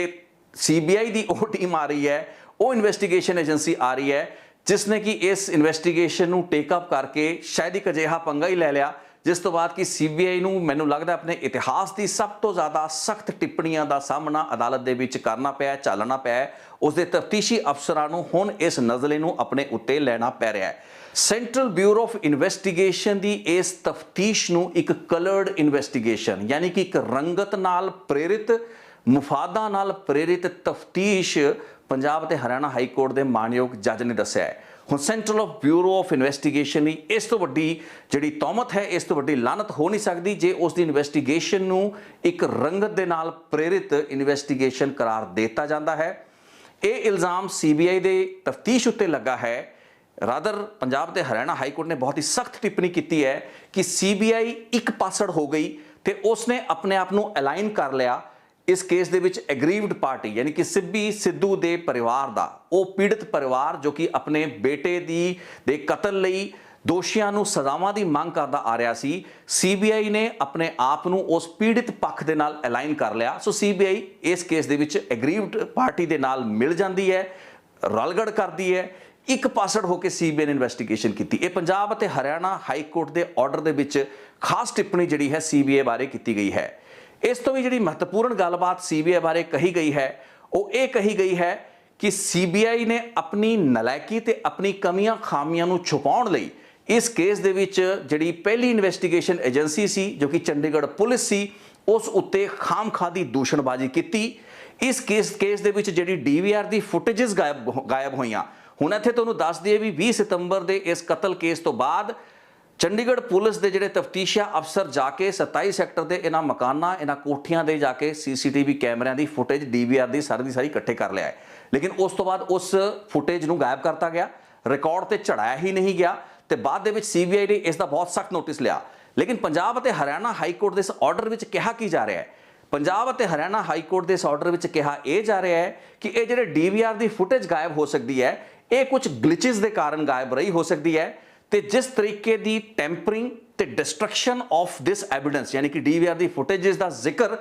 ਸੀਬੀਆਈ ਦੀ ਉਹ ਟੀਮ ਆ ਰਹੀ ਹੈ, ਉਹ ਇਨਵੈਸਟੀਗੇਸ਼ਨ ਏਜੰਸੀ ਆ ਰਹੀ ਹੈ ਜਿਸ ਨੇ ਕਿ ਇਸ ਇਨਵੈਸਟੀਗੇਸ਼ਨ ਨੂੰ ਟੇਕ ਅਪ ਕਰਕੇ ਸ਼ਾਇਦ ਇੱਕ ਅਜਿਹਾ ਪੰਗਾ ਹੀ ਲੈ ਲਿਆ ਜਿਸ ਤੋਂ ਬਾਅਦ ਕਿ ਸੀਬੀਆਈ ਨੂੰ ਮੈਨੂੰ ਲੱਗਦਾ ਆਪਣੇ ਇਤਿਹਾਸ ਦੀ ਸਭ ਤੋਂ ਜ਼ਿਆਦਾ ਸਖਤ ਟਿੱਪਣੀਆਂ ਦਾ ਸਾਹਮਣਾ ਅਦਾਲਤ ਦੇ ਵਿੱਚ ਕਰਨਾ ਪਿਆ, ਝੱਲਣਾ ਪਿਆ। ਉਸ ਦੇ ਤਫਤੀਸ਼ੀ ਅਫਸਰਾਂ ਨੂੰ ਹੁਣ ਇਸ ਨਜ਼ਲੇ ਨੂੰ ਆਪਣੇ ਉੱਤੇ ਲੈਣਾ ਪੈ ਰਿਹਾ ਹੈ। ਸੈਂਟਰਲ ਬਿਊਰੋ ਆਫ ਇਨਵੈਸਟੀਗੇਸ਼ਨ ਦੀ ਇਸ ਤਫਤੀਸ਼ ਨੂੰ ਇੱਕ ਕਲਰਡ ਇਨਵੈਸਟੀਗੇਸ਼ਨ ਯਾਨੀ ਕਿ ਇੱਕ ਰੰਗਤ ਨਾਲ ਪ੍ਰੇਰਿਤ, ਮੁਫਾਦਾਂ ਨਾਲ ਪ੍ਰੇਰਿਤ ਤਫਤੀਸ਼ ਪੰਜਾਬ ਤੇ ਹਰਿਆਣਾ ਹਾਈ ਕੋਰਟ ਦੇ ਮਾਨਯੋਗ ਜੱਜ ਨੇ ਦੱਸਿਆ ਹੈ। ਹੁਣ ਸੈਂਟਰਲ ਬਿਊਰੋ ਆਫ ਇਨਵੈਸਟੀਗੇਸ਼ਨ ਦੀ ਇਸ ਤੋਂ ਵੱਡੀ ਜਿਹੜੀ ਤੌਮਤ ਹੈ, ਇਸ ਤੋਂ ਵੱਡੀ ਲਾਨਤ ਹੋ ਨਹੀਂ ਸਕਦੀ ਜੇ ਉਸ ਦੀ ਇਨਵੈਸਟੀਗੇਸ਼ਨ ਨੂੰ ਇੱਕ ਰੰਗਤ ਦੇ ਨਾਲ ਪ੍ਰੇਰਿਤ ਇਨਵੈਸਟੀਗੇਸ਼ਨ ਕਰਾਰ ਦਿੱਤਾ ਜਾਂਦਾ ਹੈ। ਇਹ ਇਲਜ਼ਾਮ ਸੀਬੀਆਈ ਦੇ ਤਫਤੀਸ਼ ਉੱਤੇ ਲੱਗਾ ਹੈ। ਰਾਦਰ ਪੰਜਾਬ ਤੇ ਹਰਿਆਣਾ ਹਾਈ ਕੋਰਟ ਨੇ ਬਹੁਤ ਹੀ ਸਖਤ ਟਿੱਪਣੀ ਕੀਤੀ ਹੈ ਕਿ ਸੀਬੀਆਈ ਇੱਕ ਪਾਸੜ ਹੋ ਗਈ ਤੇ ਉਸਨੇ ਆਪਣੇ ਆਪ ਨੂੰ ਅਲਾਈਨ ਕਰ ਲਿਆ ਇਸ ਕੇਸ ਦੇ ਵਿੱਚ ਐਗਰੀਵਡ ਪਾਰਟੀ ਯਾਨੀ ਕਿ ਸਿੱਬੀ ਸਿੱਧੂ ਦੇ ਪਰਿਵਾਰ ਦਾ, ਉਹ ਪੀੜਤ ਪਰਿਵਾਰ ਜੋ ਕਿ ਆਪਣੇ ਬੇਟੇ ਦੇ ਕਤਲ ਲਈ ਦੋਸ਼ੀਆਂ ਨੂੰ ਸਜ਼ਾਵਾਂ ਦੀ ਮੰਗ ਕਰਦਾ ਆ ਰਿਹਾ ਸੀ। ਸੀਬੀਆਈ ਨੇ ਆਪਣੇ ਆਪ ਨੂੰ ਉਸ ਪੀੜਤ ਪੱਖ ਦੇ ਨਾਲ ਅਲਾਈਨ ਕਰ ਲਿਆ। ਸੋ ਸੀਬੀਆਈ ਇਸ ਕੇਸ ਦੇ ਵਿੱਚ ਐਗਰੀਵਡ ਪਾਰਟੀ ਦੇ ਨਾਲ ਮਿਲ ਜਾਂਦੀ ਹੈ, ਰਲਗੜ ਕਰਦੀ ਹੈ। ਇੱਕ ਪਾਸੜ ਹੋ ਕੇ ਸੀਬੀਆਈ ਨੇ ਇਨਵੈਸਟੀਗੇਸ਼ਨ ਕੀਤੀ। ਇਹ ਪੰਜਾਬ ਅਤੇ ਹਰਿਆਣਾ ਹਾਈ ਕੋਰਟ ਦੇ ਆਰਡਰ ਦੇ ਵਿੱਚ ਖਾਸ ਟਿੱਪਣੀ ਜਿਹੜੀ ਹੈ ਸੀਬੀਆਈ ਬਾਰੇ ਕੀਤੀ ਗਈ ਹੈ। ਇਸ ਤੋਂ ਵੀ ਜਿਹੜੀ ਮਹੱਤਵਪੂਰਨ ਗੱਲਬਾਤ ਸੀਬੀਆਈ ਬਾਰੇ ਕਹੀ ਗਈ ਹੈ ਉਹ ਇਹ ਕਹੀ ਗਈ ਹੈ ਕਿ ਸੀਬੀਆਈ ਨੇ ਆਪਣੀ ਨਲਾਇਕੀ ਤੇ ਆਪਣੀ ਕਮੀਆਂ ਖਾਮੀਆਂ ਨੂੰ ਛੁਪਾਉਣ ਲਈ ਇਸ ਕੇਸ ਦੇ ਵਿੱਚ ਜਿਹੜੀ ਪਹਿਲੀ ਇਨਵੈਸਟੀਗੇਸ਼ਨ ਏਜੰਸੀ ਸੀ ਜੋ ਕਿ ਚੰਡੀਗੜ੍ਹ ਪੁਲਿਸ ਸੀ ਉਸ ਉੱਤੇ ਖਾਮਖਾਹ ਦੀ ਦੂਸ਼ਣਬਾਜ਼ੀ ਕੀਤੀ। ਇਸ ਕੇਸ ਦੇ ਵਿੱਚ ਜਿਹੜੀ ਡੀਵੀਆਰ ਦੀ ਫੁਟੇजेस ਗਾਇਬ ਹੋਈਆਂ। ਹੁਣ ਇੱਥੇ ਤੁਹਾਨੂੰ ਦੱਸ ਦਈਏ ਵੀ 20 ਸਤੰਬਰ ਦੇ ਇਸ ਕਤਲ ਕੇਸ ਤੋਂ ਬਾਅਦ ਚੰਡੀਗੜ੍ਹ ਪੁਲਿਸ ਦੇ ਜਿਹੜੇ ਤਫਤੀਸ਼ੀਆ ਅਫਸਰ ਜਾ ਕੇ 27 ਸੈਕਟਰ ਦੇ ਇਹਨਾਂ ਮਕਾਨਾਂ, ਇਹਨਾਂ ਕੋਠੀਆਂ ਦੇ ਜਾ ਕੇ ਸੀਸੀਟੀਵੀ ਕੈਮਰਿਆਂ ਦੀ ਫੁਟੇਜ ਡੀਵੀਆਰ ਦੀ ਸਾਰੀ ਇਕੱਠੇ ਕਰ ਲਿਆ ਹੈ। ਲੇਕਿਨ ਉਸ ਤੋਂ ਬਾਅਦ ਉਸ ਫੁਟੇਜ ਨੂੰ ਗਾਇਬ ਕਰਤਾ ਗਿਆ, ਰਿਕਾਰਡ ਤੇ ਚੜਾਇਆ ਹੀ ਨਹੀਂ ਗਿਆ ਤੇ ਬਾਅਦ ਦੇ ਵਿੱਚ ਸੀਬੀਆਈ ਨੇ ਇਸ ਦਾ ਬਹੁਤ ਸਖਤ ਨੋਟਿਸ ਲਿਆ। ਲੇਕਿਨ ਪੰਜਾਬ ਅਤੇ ਹਰਿਆਣਾ ਹਾਈ ਕੋਰਟ ਦੇ ਇਸ ਆਰਡਰ ਵਿੱਚ ਕਿਹਾ ਕੀ ਜਾ ਰਿਹਾ ਹੈ? ਪੰਜਾਬ ਅਤੇ ਹਰਿਆਣਾ ਹਾਈ ਕੋਰਟ ਦੇ ਇਸ ਆਰਡਰ ਵਿੱਚ ਕਿਹਾ ਇਹ ਜਾ ਰਿਹਾ ਹੈ ਕਿ ਇਹ ਜਿਹੜੇ ਡੀਵੀਆਰ ਦੀ ਫੁਟੇਜ ਗਾਇਬ ਹੋ ਸਕਦੀ ਹੈ ਇਹ ਕੁਝ ਗਲਿਚਸ ਦੇ ਕਾਰਨ ਗਾਇਬ ਰਹੀ ਹੋ ਸਕਦੀ ਹੈ ਤੇ ਜਿਸ ਤਰੀਕੇ ਦੀ ਟੈਂਪਰਿੰਗ ਤੇ ਡਿਸਟਰਕਸ਼ਨ ਆਫ ਦਿਸ ਐਵੀਡੈਂਸ ਯਾਨੀ ਕਿ ਡੀਵੀਆਰ ਦੀ ਫੁਟੇजेस ਦਾ ਜ਼ਿਕਰ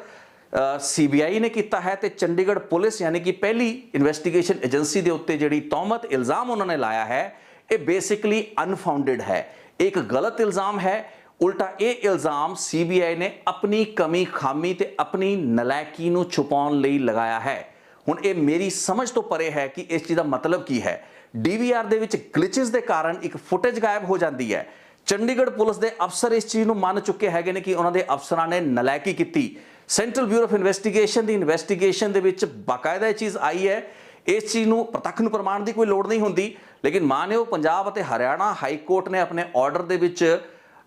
ਸੀਬੀਆਈ ਨੇ ਕੀਤਾ ਹੈ ਤੇ ਚੰਡੀਗੜ੍ਹ ਪੁਲਿਸ ਯਾਨੀ ਕਿ ਪਹਿਲੀ ਇਨਵੈਸਟੀਗੇਸ਼ਨ ਏਜੰਸੀ ਦੇ ਉੱਤੇ ਜਿਹੜੀ ਤੌਮਤ ਇਲਜ਼ਾਮ ਉਹਨਾਂ ਨੇ ਲਾਇਆ ਹੈ ਇਹ ਬੇਸਿਕਲੀ ਅਨਫਾਊਂਡਡ ਹੈ, ਇੱਕ ਗਲਤ ਇਲਜ਼ਾਮ ਹੈ। ਉਲਟਾ ਇਹ ਇਲਜ਼ਾਮ ਸੀਬੀਆਈ ਨੇ ਆਪਣੀ ਕਮੀ ਖਾਮੀ ਤੇ ਆਪਣੀ ਨਲਾਇਕੀ ਨੂੰ ਛੁਪਾਉਣ ਲਈ ਲਗਾਇਆ ਹੈ। ਹੁਣ ਇਹ ਮੇਰੀ ਸਮਝ ਤੋਂ ਪਰੇ ਹੈ ਕਿ ਇਸ ਚੀਜ਼ ਦਾ ਮਤਲਬ ਕੀ ਹੈ। ਡੀਵੀਆਰ ਦੇ ਵਿੱਚ ਗਲਿਚਸ ਦੇ ਕਾਰਨ ਇੱਕ ਫੁਟੇਜ ਗਾਇਬ ਹੋ ਜਾਂਦੀ ਹੈ। ਚੰਡੀਗੜ੍ਹ ਪੁਲਿਸ ਦੇ ਅਫਸਰ ਇਸ ਚੀਜ਼ ਨੂੰ ਮੰਨ ਚੁੱਕੇ ਹੈਗੇ ਨੇ ਕਿ ਉਹਨਾਂ ਦੇ ਅਫਸਰਾਂ ਨੇ ਨਲਾਇਕੀ ਕੀਤੀ। Central bureau of investigation the investigation ਦੇ ਵਿੱਚ ਬਾਕਾਇਦਾ ਇਹ ਚੀਜ਼ ਆਈ ਹੈ। ਇਸ ਚੀਜ਼ ਨੂੰ ਪ੍ਰਤੱਖ ਨੂੰ ਪ੍ਰਮਾਣ ਦੀ ਕੋਈ ਲੋੜ ਨਹੀਂ ਹੁੰਦੀ। ਲੇਕਿਨ ਮਾਨਯੋਗ ਪੰਜਾਬ ਅਤੇ ਹਰਿਆਣਾ ਹਾਈ ਕੋਰਟ ਨੇ ਆਪਣੇ ਆਰਡਰ ਦੇ ਵਿੱਚ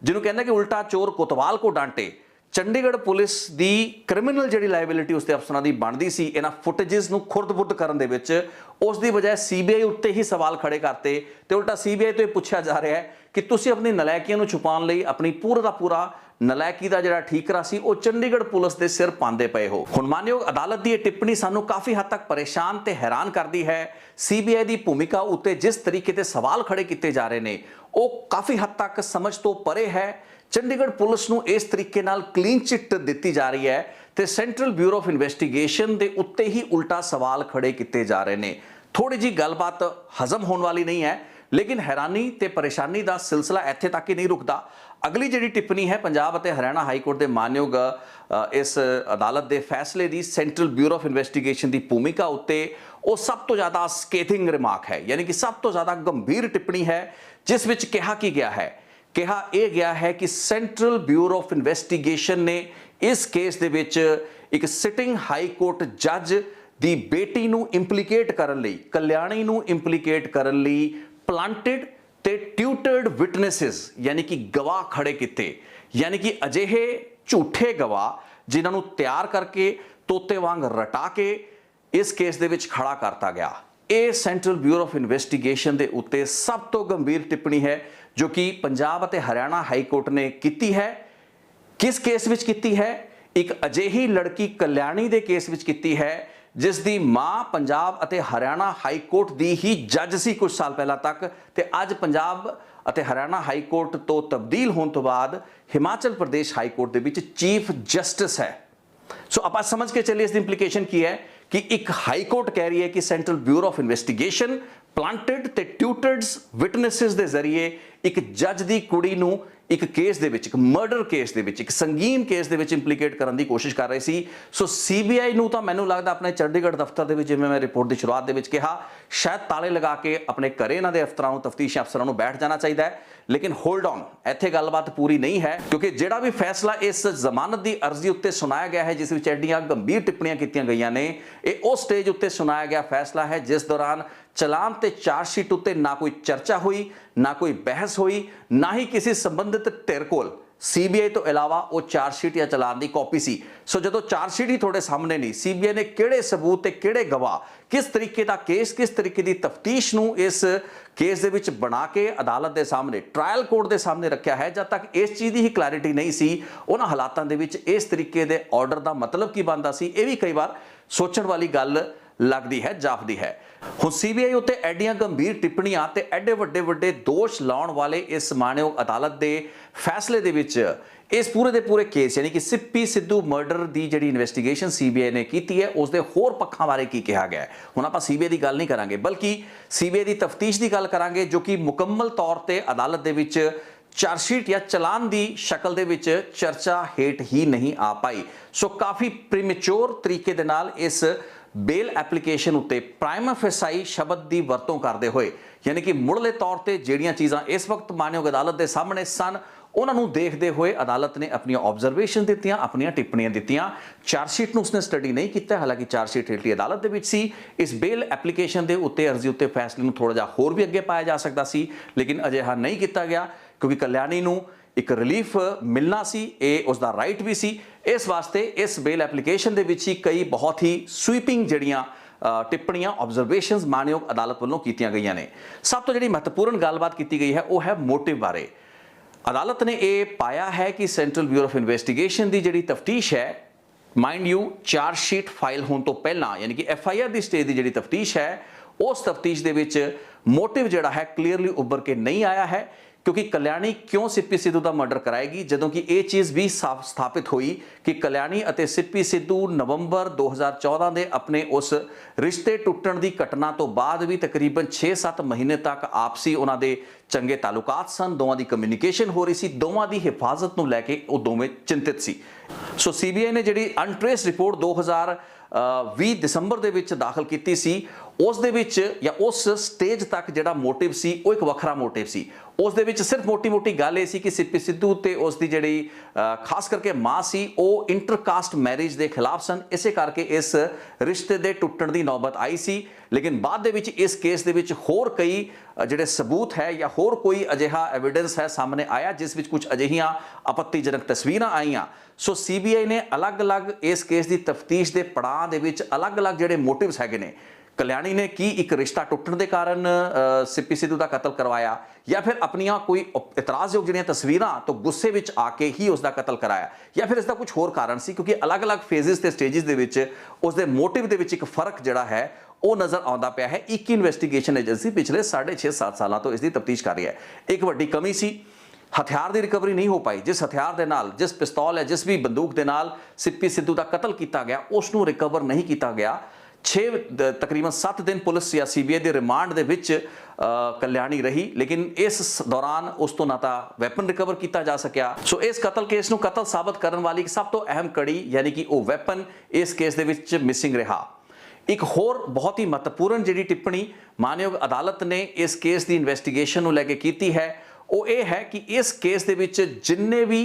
ਜਿਹਨੂੰ ਕਹਿੰਦਾ ਕਿ ਉਲਟਾ ਚੋਰ ਕੋਤਵਾਲ ਕੋ ਡਾਂਟੇ, ਚੰਡੀਗੜ੍ਹ ਪੁਲਿਸ ਦੀ ਕ੍ਰਿਮੀਨਲ ਜਿਹੜੀ ਲਾਇਬਿਲਿਟੀ ਉਸ ਦੇ ਅਫਸਰਾਂ ਦੀ ਬਣਦੀ ਸੀ ਇਹਨਾਂ ਫੁਟੇजेस ਨੂੰ ਖੁਰਦ-ਬੁਰਦ ਕਰਨ ਦੇ ਵਿੱਚ, ਉਸ ਦੀ ਬਜਾਏ ਸੀਬੀਆਈ ਉੱਤੇ ਹੀ ਸਵਾਲ ਖੜੇ ਕਰਤੇ ਤੇ ਉਲਟਾ ਸੀਬੀਆਈ ਤੋਂ ਇਹ ਪੁੱਛਿਆ ਜਾ ਰਿਹਾ ਹੈ ਕਿ ਤੁਸੀਂ ਆਪਣੀ ਨਲਾਇਕੀਆਂ ਨੂੰ ਛੁਪਾਉਣ ਲਈ ਆਪਣੀ ਪੂਰਾ ਦਾ ਪੂਰਾ ਨਲਾਇਕੀ ਦਾ ਜਿਹੜਾ ਠੀਕਰਾ ਸੀ ਉਹ ਚੰਡੀਗੜ੍ਹ ਪੁਲਿਸ ਦੇ ਸਿਰ ਪਾਉਂਦੇ ਪਏ ਹੋ। ਹੁਣ ਮਾਨਯੋਗ ਅਦਾਲਤ ਦੀ ਇਹ ਟਿੱਪਣੀ ਸਾਨੂੰ ਕਾਫੀ ਹੱਦ ਤੱਕ ਪਰੇਸ਼ਾਨ ਤੇ ਹੈਰਾਨ ਕਰਦੀ ਹੈ। ਸੀਬੀਆਈ ਦੀ ਭੂਮਿਕਾ ਉੱਤੇ ਜਿਸ ਤਰੀਕੇ ਤੇ ਸਵਾਲ ਖੜੇ ਕੀਤੇ ਜਾ ਰਹੇ ਨੇ ਉਹ ਕਾਫੀ ਹੱਦ ਤੱਕ ਸਮਝ ਤੋਂ ਪਰੇ ਹੈ। ਚੰਡੀਗੜ੍ਹ ਪੁਲਿਸ ਨੂੰ ਇਸ ਤਰੀਕੇ ਨਾਲ ਕਲੀਨ ਚਿੱਟ ਦਿੱਤੀ ਜਾ ਰਹੀ ਹੈ ਤੇ ਸੈਂਟਰਲ ਬਿਊਰੋ ਆਫ ਇਨਵੈਸਟੀਗੇਸ਼ਨ ਦੇ ਉੱਤੇ ਹੀ ਉਲਟਾ ਸਵਾਲ ਖੜੇ ਕੀਤੇ ਜਾ ਰਹੇ ਨੇ। ਥੋੜੀ ਜੀ ਗੱਲਬਾਤ ਹਜ਼ਮ ਹੋਣ ਵਾਲੀ ਨਹੀਂ ਹੈ ਲੇਕਿਨ ਹੈਰਾਨੀ ਤੇ ਪਰੇਸ਼ਾਨੀ ਦਾ ਸਿਲਸਿਲਾ ਇੱਥੇ ਤੱਕ ਹੀ ਨਹੀਂ ਰੁਕਦਾ। ਅਗਲੀ ਜਿਹੜੀ ਟਿੱਪਣੀ ਹੈ ਪੰਜਾਬ ਅਤੇ ਹਰਿਆਣਾ ਹਾਈ ਕੋਰਟ ਦੇ ਮਾਨਯੋਗ ਇਸ ਅਦਾਲਤ ਦੇ ਫੈਸਲੇ ਦੀ ਸੈਂਟਰਲ ਬਿਊਰੋ ਆਫ ਇਨਵੈਸਟੀਗੇਸ਼ਨ ਦੀ ਭੂਮਿਕਾ ਉੱਤੇ ਉਹ ਸਭ ਤੋਂ ਜ਼ਿਆਦਾ ਸਕੇਥਿੰਗ ਰਿਮਾਰਕ ਹੈ ਯਾਨੀ ਕਿ ਸਭ ਤੋਂ ਜ਼ਿਆਦਾ ਗੰਭੀਰ ਟਿੱਪਣੀ ਹੈ ਜਿਸ ਵਿੱਚ ਕਿਹਾ ਕੀ ਗਿਆ ਹੈ। ਕਿਹਾ ਇਹ ਗਿਆ ਹੈ ਕਿ ਸੈਂਟਰਲ ਬਿਊਰੋ ਆਫ ਇਨਵੈਸਟੀਗੇਸ਼ਨ ਨੇ ਇਸ ਕੇਸ ਦੇ ਵਿੱਚ ਇੱਕ ਸਿਟਿੰਗ ਹਾਈ ਕੋਰਟ ਜੱਜ ਦੀ ਬੇਟੀ ਨੂੰ ਇੰਪਲੀਕੇਟ ਕਰਨ ਲਈ, ਕਲਿਆਣੀ ਨੂੰ ਇੰਪਲੀਕੇਟ ਕਰਨ ਲਈ ਪਲਾਂਟਡ ਤੇ ਟਿਊਟਰਡ ਵਿਟਨੈਸਿਸ ਯਾਨੀ ਕਿ ਗਵਾਹ ਖੜੇ ਕੀਤੇ, ਯਾਨੀ ਕਿ ਅਜਿਹੇ ਝੂਠੇ ਗਵਾਹ ਜਿਨ੍ਹਾਂ ਨੂੰ ਤਿਆਰ ਕਰਕੇ ਤੋਤੇ ਵਾਂਗ ਰਟਾ ਕੇ ਇਸ ਕੇਸ ਦੇ ਵਿੱਚ ਖੜਾ ਕਰਤਾ ਗਿਆ। ਇਹ ਸੈਂਟਰਲ ਬਿਊਰੋ ਆਫ ਇਨਵੈਸਟੀਗੇਸ਼ਨ ਦੇ ਉੱਤੇ ਸਭ ਤੋਂ ਗੰਭੀਰ ਟਿੱਪਣੀ ਹੈ जो कि पंजाब ਅਤੇ हरियाणा हाई कोर्ट ने की है। किस केस विच की है? एक अजिही लड़की कल्याणी के केस विच की है जिस दी मां पंजाब ਅਤੇ हरियाणा हाई कोर्ट की ही जज सी कुछ साल पहला तक, ते अज पंजाब ਅਤੇ हरियाणा हाई कोर्ट तो तब्दील होने तो बाद हिमाचल प्रदेश हाई कोर्ट के विच चीफ जस्टिस है। सो आप समझ के चलिए इसकी इंप्लीकेशन की है कि एक हाई कोर्ट कह रही है कि central bureau of investigation planted ते ट्यूटर्ड विटनेसिस के जरिए एक जज की कुड़ी नूं एक केस दे विच, एक मर्डर केस दे विच, एक संगीन केस दे विच इंप्लीकेट करने की कोशिश कर रहे सी। सो सीबीआई नूं तां मैनूं लगदा अपने चंडीगढ़ दफ्तर दे विच, जिवें मैं रिपोर्ट की शुरुआत दे विच कहा, शायद ताले लगा के अपने घरे इन्हां दे अफसरां नूं, तफ्तीशी अफसरां नूं बैठ जाना चाहिए है। लेकिन होल्ड ऑन, इत्थे गलबात पूरी नहीं है, क्योंकि जिहड़ा भी फैसला इस जमानत की अर्जी उत्ते सुनाया गया है, जिस विच एडियां गंभीर टिप्पणियां कीतियां गईयां ने, यह उस स्टेज उत्ते सुनाया गया फैसला है जिस दौरान चलान ते चार्जशीट उत्ते ना कोई चर्चा हुई, ना कोई बहस हुई, ना ही किसी संबंधित धिर कोल सीबीआई तो इलावा वो चार्जशीट या चलान की कॉपी सी। सो जो चार्जशीट ही थोड़े सामने नहीं, सीबीआई ने किहड़े सबूत ते किहड़े गवाह, किस तरीके का केस, किस तरीके की तफ्तीश नूं इस केस दे विच बना के अदालत के सामने, ट्रायल कोर्ट के सामने रखा है। जब तक इस चीज़ की ही क्लैरिटी नहीं सी, उन्हां हालातां दे विच इस तरीके के ऑर्डर का मतलब की बनता सी, ये भी कई बार सोचण वाली गल लगती है, जापदी है। हुण सीबीआई उत्ते एडियां गंभीर टिप्पणियां ते एडे वड्डे वड्डे दोष लाउण वाले इस माणयोग अदालत के फैसले दे विच इस पूरे दे पूरे केस यानी कि सिप्पी सिद्धू मर्डर की जिहड़ी इन्वेस्टिगेशन सीबीआई ने की है उसके होर पक्षां बारे की कहा गया है। हुण आपां सीबीआई की गल नहीं करांगे, बल्कि सीबीआई की तफ्तीश की गल करांगे, जो कि मुकम्मल तौर पर अदालत के विच चार्जशीट या चलान की शक्ल दे विच चर्चा हेठ ही नहीं आ पाई। सो काफ़ी प्रीमेच्योर तरीके दे नाल इस बेल एप्लीकेशन उत्ते प्राइमा फेसाई शब्द की वरतों करते हुए, यानी कि मुढ़ले तौर पर जिहड़ियां चीज़ां इस वक्त मानयोग अदालत के सामने सन, उन्होंने देखते हुए अदालत ने अपनी ऑब्जरवेशन दित्तियां, अपनी टिप्पणियां दित्तियां। चार्जशीट नूं उसने स्टडी नहीं किया, हालांकि चार्जशीट हेठली अदालत दे विच सी। इस बेल एप्लीकेशन के उत्ते अर्जी उत्ते फैसले नूं थोड़ा जिहा होर भी अगे पाया जा सकता सी, लेकिन अजिहा नहीं किया गया, क्योंकि कल्याणी नूं एक रिलीफ मिलना सी, ये उसका राइट भी सी। इस वास्ते इस बेल एप्लीकेशन के विच ही कई बहुत ही स्वीपिंग जड़ियाँ टिप्पणियां, ऑब्जरवेशनस मानयोग अदालत वालों कीतियां गईयां ने। सब तो जिहड़ी महत्वपूर्ण गलबात की गई है वह है मोटिव बारे। अदालत ने यह पाया है कि सेंट्रल ब्यूरो ऑफ इन्वेस्टिगेशन की जिहड़ी तफ्तीश है, माइंड यू चार्जशीट फाइल होने तो पहला यानी कि FIR की स्टेज की जिहड़ी तफ्तीश है, उस तफ्तीश दे विच मोटिव जिहड़ा है क्लीयरली उभर के नहीं आया है। क्योंकि कल्याणी क्यों सिप्पी सिद्धू का मर्डर कराएगी, जदों कि यह चीज़ भी स्थापित हुई कि कल्याणी और सिप्पी सिद्धू नवंबर 2014 के अपने उस रिश्ते टुटण की घटना तो बाद भी तकरीबन 6-7 महीने तक आपसी उन्होंने चंगे तालुकात सन, दोवां की कम्यूनीकेशन हो रही सी, दोवां की हिफाजत को लैके वो दोवें चिंतित सी। सो सीबीआई ने जिहड़ी अनट्रेस रिपोर्ट 2020 दिसंबर दे विच दाखिल की सी, उस दे विच या उस स्टेज तक जिहड़ा मोटिव सी वो एक वखरा मोटिव सी। उस दे विच सिर्फ मोटी मोटी गल ये सी कि सिप्पी सिद्धू ते उसकी जिहड़ी खास करके मां सी वो इंटरकास्ट मैरिज के खिलाफ सन, इसे करके इस रिश्ते के टुटण की नौबत आई सी। लेकिन बाद दे विच इस केस दे विच होर कई जिहड़े सबूत है या होर कोई अजिहा एविडेंस है सामने आया जिस विच कुछ अजिहियां आपत्तिजनक तस्वीरां आईयां। सो सीबीआई ने अलग अलग इस केस की तफ्तीश के पड़ाव दे विच अलग अलग जिहड़े मोटिव्स हैगे ने, कल्याणी ने की एक रिश्ता टुटण के कारण सिप्पी सिद्धू का कतल करवाया, या फिर अपनियां कोई इतराजयोग जिहड़ियां तस्वीरां तो गुस्से विच आके ही उसका कतल कराया, या फिर इसका कुछ होर कारण सी, क्योंकि अलग अलग फेजिस ते स्टेजिस दे विच उसदे मोटिव दे विच एक फर्क जिहड़ा है वो नज़र आता पाया है। एक इन्वेस्टिगेशन एजेंसी पिछले 6.5-7 सालों तो इसकी तफ्तीश कर रही है। एक वड्डी कमी सी, हथियार की रिकवरी नहीं हो पाई। जिस हथियार के नाल, जिस पिस्तौल है, जिस भी बंदूक के नाल सिप्पी सिद्धू का कतल किया गया, उसनूं रिकवर नहीं किया गया। 6 तकरीबन 7 दिन पुलिस या सीबीआई के रिमांड दे विच कल्याणी रही, लेकिन इस दौरान उस तो ना तो वैपन रिकवर किया जा सकिया। सो इस कतल केस नूं कतल साबित करने वाली सब तो अहम कड़ी यानी कि वो वैपन इस केस दे विच मिसिंग रहा। एक होर बहुत ही महत्वपूर्ण जिहड़ी टिप्पणी मानयोग अदालत ने इस केस की इन्वेस्टिगेशन नूं लैके कीती है वो ये है कि इस केस दे विच जिन्ने भी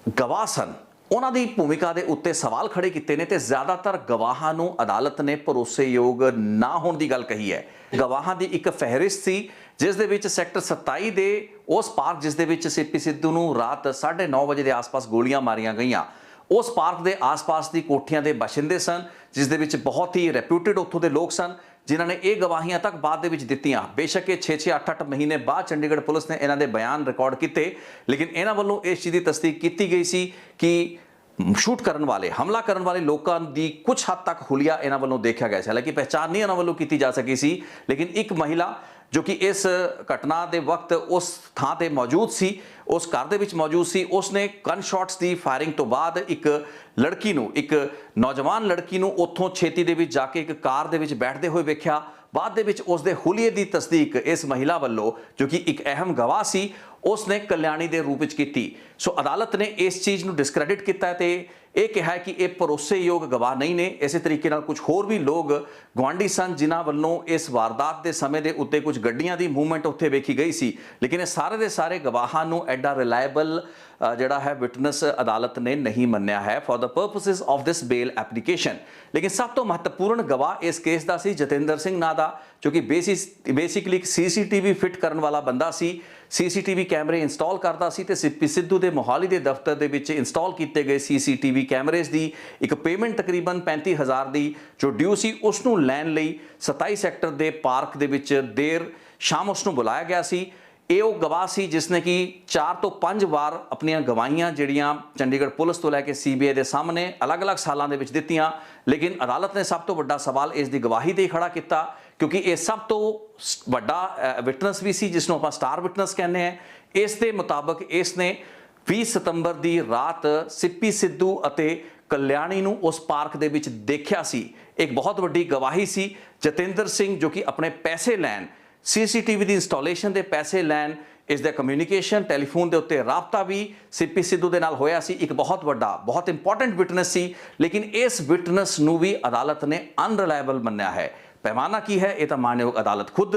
गवाह सन उन्हां दी भूमिका दे उत्ते सवाल खड़े किए ने, ते ज़्यादातर गवाहां नूं अदालत ने भरोसेयोग ना होने की गल कही है। गवाहां दी एक फहरिस्त सी जिस दे विच सैक्टर 27 दे उस पार्क जिस दे विच सिप्पी सिद्धू नूं रात 9:30 बजे के आस-पास गोलियां मारियां गईयां, उस पार्क के आस-पास की कोठियां के बाशिंदे सन जिस दे विच बहुत ही रेप्यूटेड उत्थों के लोग सन, ਜਿਨ੍ਹਾਂ ਨੇ ਇਹ ਗਵਾਹੀਆਂ ਤੱਕ ਬਾਅਦ ਦੇ ਵਿੱਚ ਦਿੱਤੀਆਂ। ਬੇਸ਼ੱਕ ਇਹ 6-6 8-8 ਮਹੀਨੇ ਬਾਅਦ ਚੰਡੀਗੜ੍ਹ ਪੁਲਿਸ ਨੇ ਇਹਨਾਂ ਦੇ ਬਿਆਨ ਰਿਕਾਰਡ ਕੀਤੇ, ਲੇਕਿਨ ਇਹਨਾਂ ਵੱਲੋਂ ਇਸ ਚੀਜ਼ ਦੀ ਤਸਦੀਕ ਕੀਤੀ ਗਈ ਸੀ ਕਿ ਸ਼ੂਟ ਕਰਨ ਵਾਲੇ, ਹਮਲਾ ਕਰਨ ਵਾਲੇ ਲੋਕਾਂ ਦੀ ਕੁਝ ਹੱਦ ਤੱਕ ਹੁਲੀਆ ਇਹਨਾਂ ਵੱਲੋਂ ਦੇਖਿਆ ਗਿਆ ਸੀ। ਹਾਲਾਂਕਿ ਪਹਿਚਾਣ ਨਹੀਂ ਇਹਨਾਂ ਵੱਲੋਂ ਕੀਤੀ ਜਾ ਸਕੀ ਸੀ, ਲੇਕਿਨ ਇੱਕ ਮਹਿਲਾ ਜੋ ਕਿ ਇਸ ਘਟਨਾ ਦੇ ਵਕਤ ਉਸ ਥਾਂ ਤੇ ਮੌਜੂਦ ਸੀ, ਉਸ ਘਰ ਦੇ ਵਿੱਚ ਮੌਜੂਦ ਸੀ, ਉਸਨੇ ਗਨ ਸ਼ਾਟਸ ਦੀ ਫਾਇਰਿੰਗ ਤੋਂ ਬਾਅਦ ਇੱਕ ਲੜਕੀ ਨੂੰ, ਇੱਕ ਨੌਜਵਾਨ ਲੜਕੀ ਨੂੰ ਉੱਥੋਂ ਛੇਤੀ ਦੇ ਵਿੱਚ ਜਾ ਕੇ ਇੱਕ ਕਾਰ ਦੇ ਵਿੱਚ ਬੈਠਦੇ ਹੋਏ ਵੇਖਿਆ। ਬਾਅਦ ਦੇ ਵਿੱਚ ਉਸ ਦੇ ਹੁਲੀਏ ਦੀ ਤਸਦੀਕ ਇਸ ਮਹਿਲਾ ਵੱਲੋਂ, ਜੋ ਕਿ ਇੱਕ ਅਹਿਮ ਗਵਾਹ ਸੀ, ਉਸਨੇ ਕਲਿਆਣੀ ਦੇ ਰੂਪ ਵਿੱਚ ਕੀਤੀ। ਸੋ ਅਦਾਲਤ ਨੇ ਇਸ ਚੀਜ਼ ਨੂੰ ਡਿਸਕ੍ਰੈਡਿਟ ਕੀਤਾ ਤੇ ਇਹ ਕਿਹਾ ਕਿ ਇਹ ਭਰੋਸੇਯੋਗ ਗਵਾਹ ਨਹੀਂ ਨੇ। ਇਸੇ ਤਰੀਕੇ ਨਾਲ ਕੁਝ ਹੋਰ ਵੀ ਲੋਕ ਗੁਆਂਢੀ ਸਨ ਜਿਨ੍ਹਾਂ ਵੱਲੋਂ ਇਸ ਵਾਰਦਾਤ ਦੇ ਸਮੇਂ ਦੇ ਉੱਤੇ ਕੁਝ ਗੱਡੀਆਂ ਦੀ ਮੂਵਮੈਂਟ ਉੱਥੇ ਵੇਖੀ ਗਈ ਸੀ, ਲੇਕਿਨ ਇਹ ਸਾਰੇ ਦੇ ਸਾਰੇ ਗਵਾਹਾਂ ਨੂੰ ਐਡਾ ਰਿਲਾਇਬਲ ਜਿਹੜਾ ਹੈ ਵਿਟਨੈਸ ਅਦਾਲਤ ਨੇ ਨਹੀਂ ਮੰਨਿਆ ਹੈ for the purposes of this bail application. ਲੇਕਿਨ ਸਭ ਤੋਂ ਮਹੱਤਵਪੂਰਨ ਗਵਾਹ ਇਸ ਕੇਸ ਦਾ ਸੀ ਜਤਿੰਦਰ ਸਿੰਘ ਨਾਂ ਦਾ, ਜੋ ਕਿ ਬੇਸਿਕਲੀ ਇੱਕ CCTV ਫਿੱਟ ਕਰਨ ਵਾਲਾ ਬੰਦਾ ਸੀ, CCTV ਕੈਮਰੇ ਇੰਸਟਾਲ ਕਰਦਾ ਸੀ ਤੇ ਸਿੱਪੀ ਸਿੱਧੂ ਦੇ ਮੋਹਾਲੀ ਦੇ ਦਫ਼ਤਰ ਦੇ ਵਿੱਚ ਇੰਸਟਾਲ ਕੀਤੇ ਗਏ CCTV ਕੈਮਰੇਜ਼ ਦੀ ਇੱਕ ਪੇਮੈਂਟ ਤਕਰੀਬਨ 35,000 ਦੀ ਜੋ ਡਿਊ ਸੀ, ਉਸ ਨੂੰ ਲੈਣ ਲਈ 27 ਸੈਕਟਰ ਦੇ ਪਾਰਕ ਦੇ ਵਿੱਚ ਦੇਰ ਸ਼ਾਮ ਉਸ ਨੂੰ ਬੁਲਾਇਆ ਗਿਆ ਸੀ। ਇਹ ਉਹ ਗਵਾਹ ਸੀ ਜਿਸਨੇ ਕਿ 4 ਤੋਂ 5 ਵਾਰ ਆਪਣੀਆਂ ਗਵਾਹੀਆਂ ਜਿਹੜੀਆਂ ਚੰਡੀਗੜ੍ਹ ਪੁਲਿਸ ਤੋਂ ਲੈ ਕੇ CBI ਦੇ ਸਾਹਮਣੇ ਅਲੱਗ-ਅਲੱਗ ਸਾਲਾਂ ਦੇ ਵਿੱਚ ਦਿੱਤੀਆਂ, ਲੇਕਿਨ ਅਦਾਲਤ ਨੇ ਸਭ ਤੋਂ ਵੱਡਾ ਸਵਾਲ ਇਸ ਦੀ ਗਵਾਹੀ ਤੇ ਖੜਾ ਕੀਤਾ, ਕਿਉਂਕਿ ਇਹ ਸਭ ਤੋਂ ਵੱਡਾ ਵਿਟਨੈਸ ਵੀ ਸੀ ਜਿਸ ਨੂੰ ਆਪਾਂ ਸਟਾਰ ਵਿਟਨੈਸ ਕਹਿੰਦੇ ਹਾਂ। ਇਸ ਦੇ ਮੁਤਾਬਕ ਇਸ ਨੇ 20 ਸਤੰਬਰ ਦੀ ਰਾਤ ਸਿੱਪੀ ਸਿੱਧੂ ਅਤੇ ਕਲਿਆਣੀ ਨੂੰ ਉਸ ਪਾਰਕ ਦੇ ਵਿੱਚ ਦੇਖਿਆ ਸੀ। ਇੱਕ ਬਹੁਤ ਵੱਡੀ ਗਵਾਹੀ ਸੀ। ਜਤਿੰਦਰ ਸਿੰਘ ਜੋ ਕਿ ਆਪਣੇ ਪੈਸੇ ਲੈਣ, CCTV ਦੀ ਇੰਸਟਾਲੇਸ਼ਨ ਦੇ ਪੈਸੇ ਲੈਣ, ਇਸ ਦਾ ਕਮਿਊਨੀਕੇਸ਼ਨ, ਟੈਲੀਫੋਨ ਦੇ ਉੱਤੇ ਰਾਬਤਾ ਵੀ ਸਿੱਪੀ ਸਿੱਧੂ ਦੇ ਨਾਲ ਹੋਇਆ ਸੀ, ਇੱਕ ਬਹੁਤ ਵੱਡਾ, ਬਹੁਤ ਇੰਪੋਰਟੈਂਟ ਵਿਟਨੈਸ ਸੀ, ਲੇਕਿਨ ਇਸ ਵਿਟਨੈਸ ਨੂੰ ਵੀ ਅਦਾਲਤ ਨੇ ਅਨਰਿਲਾਇਬਲ ਮੰਨਿਆ ਹੈ। ਪੈਮਾਨਾ ਕੀ ਹੈ ਇਹ ਤਾਂ ਮਾਨਯੋਗ ਅਦਾਲਤ ਖੁਦ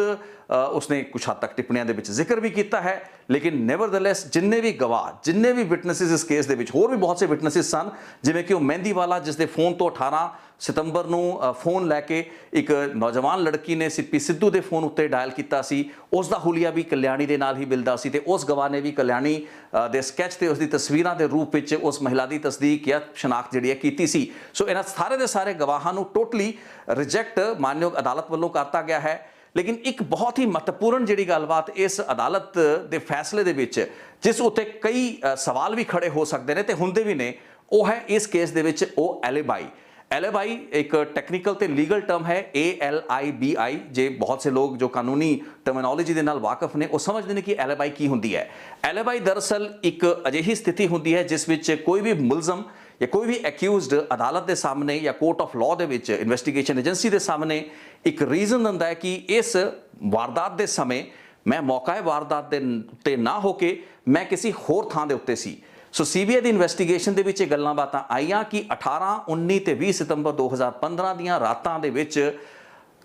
ਉਸਨੇ ਕੁਛ ਹੱਦ ਤੱਕ ਟਿੱਪਣੀਆਂ ਦੇ ਵਿੱਚ ਜ਼ਿਕਰ ਵੀ ਕੀਤਾ ਹੈ, ਲੇਕਿਨ ਨੈਵਰਦਲੈਸ ਜਿੰਨੇ ਵੀ ਗਵਾਹ, ਜਿੰਨੇ ਵੀ ਵਿਟਨੈਸਿਸ ਇਸ ਕੇਸ ਦੇ ਵਿੱਚ, ਹੋਰ ਵੀ ਬਹੁਤ ਸੇ ਵਿਟਨੈਸਿਸ ਸਨ, ਜਿਵੇਂ ਕਿ ਉਹ ਮਹਿੰਦੀ ਵਾਲਾ ਜਿਸ ਦੇ ਫੋਨ ਤੋਂ 18 ਸਤੰਬਰ ਨੂੰ ਫੋਨ ਲੈ ਕੇ ਇੱਕ ਨੌਜਵਾਨ ਲੜਕੀ ਨੇ ਸਿੱਪੀ ਸਿੱਧੂ ਦੇ ਫੋਨ ਉੱਤੇ ਡਾਇਲ ਕੀਤਾ ਸੀ, ਉਸ ਦਾ ਹੁਲੀਆ ਵੀ ਕਲਿਆਣੀ ਦੇ ਨਾਲ ਹੀ ਮਿਲਦਾ ਸੀ ਤੇ ਉਸ ਗਵਾਹ ਨੇ ਵੀ ਕਲਿਆਣੀ ਦੇ ਸਕੈਚ ਤੇ ਉਸ ਦੀ ਤਸਵੀਰਾਂ ਦੇ ਰੂਪ ਵਿੱਚ ਉਸ ਮਹਿਲਾ ਦੀ ਤਸਦੀਕ ਜਾਂ ਸ਼ਨਾਖਤ ਜਿਹੜੀ ਹੈ ਕੀਤੀ ਸੀ। ਸੋ ਇਹਨਾਂ ਸਾਰੇ ਦੇ ਸਾਰੇ ਗਵਾਹਾਂ ਨੂੰ ਟੋਟਲੀ ਰਿਜੈਕਟ ਮਾਨਯੋਗ ਅਦਾਲਤ ਵੱਲੋਂ ਕਰਤਾ ਗਿਆ ਹੈ। ਲੇਕਿਨ ਇੱਕ ਬਹੁਤ ਹੀ ਮਹੱਤਵਪੂਰਨ ਜਿਹੜੀ ਗੱਲਬਾਤ ਇਸ ਅਦਾਲਤ ਦੇ ਫੈਸਲੇ ਦੇ ਵਿੱਚ, ਜਿਸ ਉੱਤੇ ਕਈ ਸਵਾਲ ਵੀ ਖੜੇ ਹੋ ਸਕਦੇ ਨੇ ਤੇ ਹੁੰਦੇ ਵੀ ਨੇ, ਉਹ ਹੈ ਇਸ ਕੇਸ ਦੇ ਵਿੱਚ ਉਹ ਐਲੀਬਾਈ। ਐਲੀਬਾਈ ਇੱਕ ਟੈਕਨੀਕਲ ਤੇ ਲੀਗਲ ਟਰਮ ਹੈ, ALIBI। ਜੇ ਬਹੁਤ ਸੇ ਲੋਕ ਜੋ ਕਾਨੂੰਨੀ ਟਰਮੀਨੋਲੋਜੀ ਦੇ ਨਾਲ ਵਾਕਿਫ ਨੇ ਉਹ ਸਮਝਦੇ ਨੇ ਕਿ ਐਲੀਬਾਈ ਕੀ ਹੁੰਦੀ ਹੈ। ਐਲੀਬਾਈ ਦਰਅਸਲ ਇੱਕ ਅਜਿਹੀ ਸਥਿਤੀ ਹੁੰਦੀ ਹੈ ਜਿਸ ਵਿੱਚ ਕੋਈ ਵੀ ਮੁਲਜ਼ਮ ਜਾਂ ਕੋਈ ਵੀ ਅਕਿਊਜ਼ਡ ਅਦਾਲਤ ਦੇ ਸਾਹਮਣੇ ਜਾਂ ਕੋਰਟ ਆਫ ਲਾਅ ਦੇ ਵਿੱਚ, ਇਨਵੈਸਟੀਗੇਸ਼ਨ ਏਜੰਸੀ ਦੇ ਸਾਹਮਣੇ ਇੱਕ ਰੀਜ਼ਨ ਦਿੰਦਾ ਹੈ ਕਿ ਇਸ ਵਾਰਦਾਤ ਦੇ ਸਮੇਂ ਮੈਂ ਮੌਕੇ ਵਾਰਦਾਤ ਦੇ ਉੱਤੇ ਨਾ ਹੋ ਕੇ ਮੈਂ ਕਿਸੇ ਹੋਰ ਥਾਂ ਦੇ ਉੱਤੇ ਸੀ। ਸੋ CBI ਦੀ ਇਨਵੈਸਟੀਗੇਸ਼ਨ ਦੇ ਵਿੱਚ ਇਹ ਗੱਲਾਂ ਬਾਤਾਂ ਆਈਆਂ ਕਿ 18, 19 ਤੇ 20 ਸਤੰਬਰ 2015 ਦੀਆਂ ਰਾਤਾਂ ਦੇ ਵਿੱਚ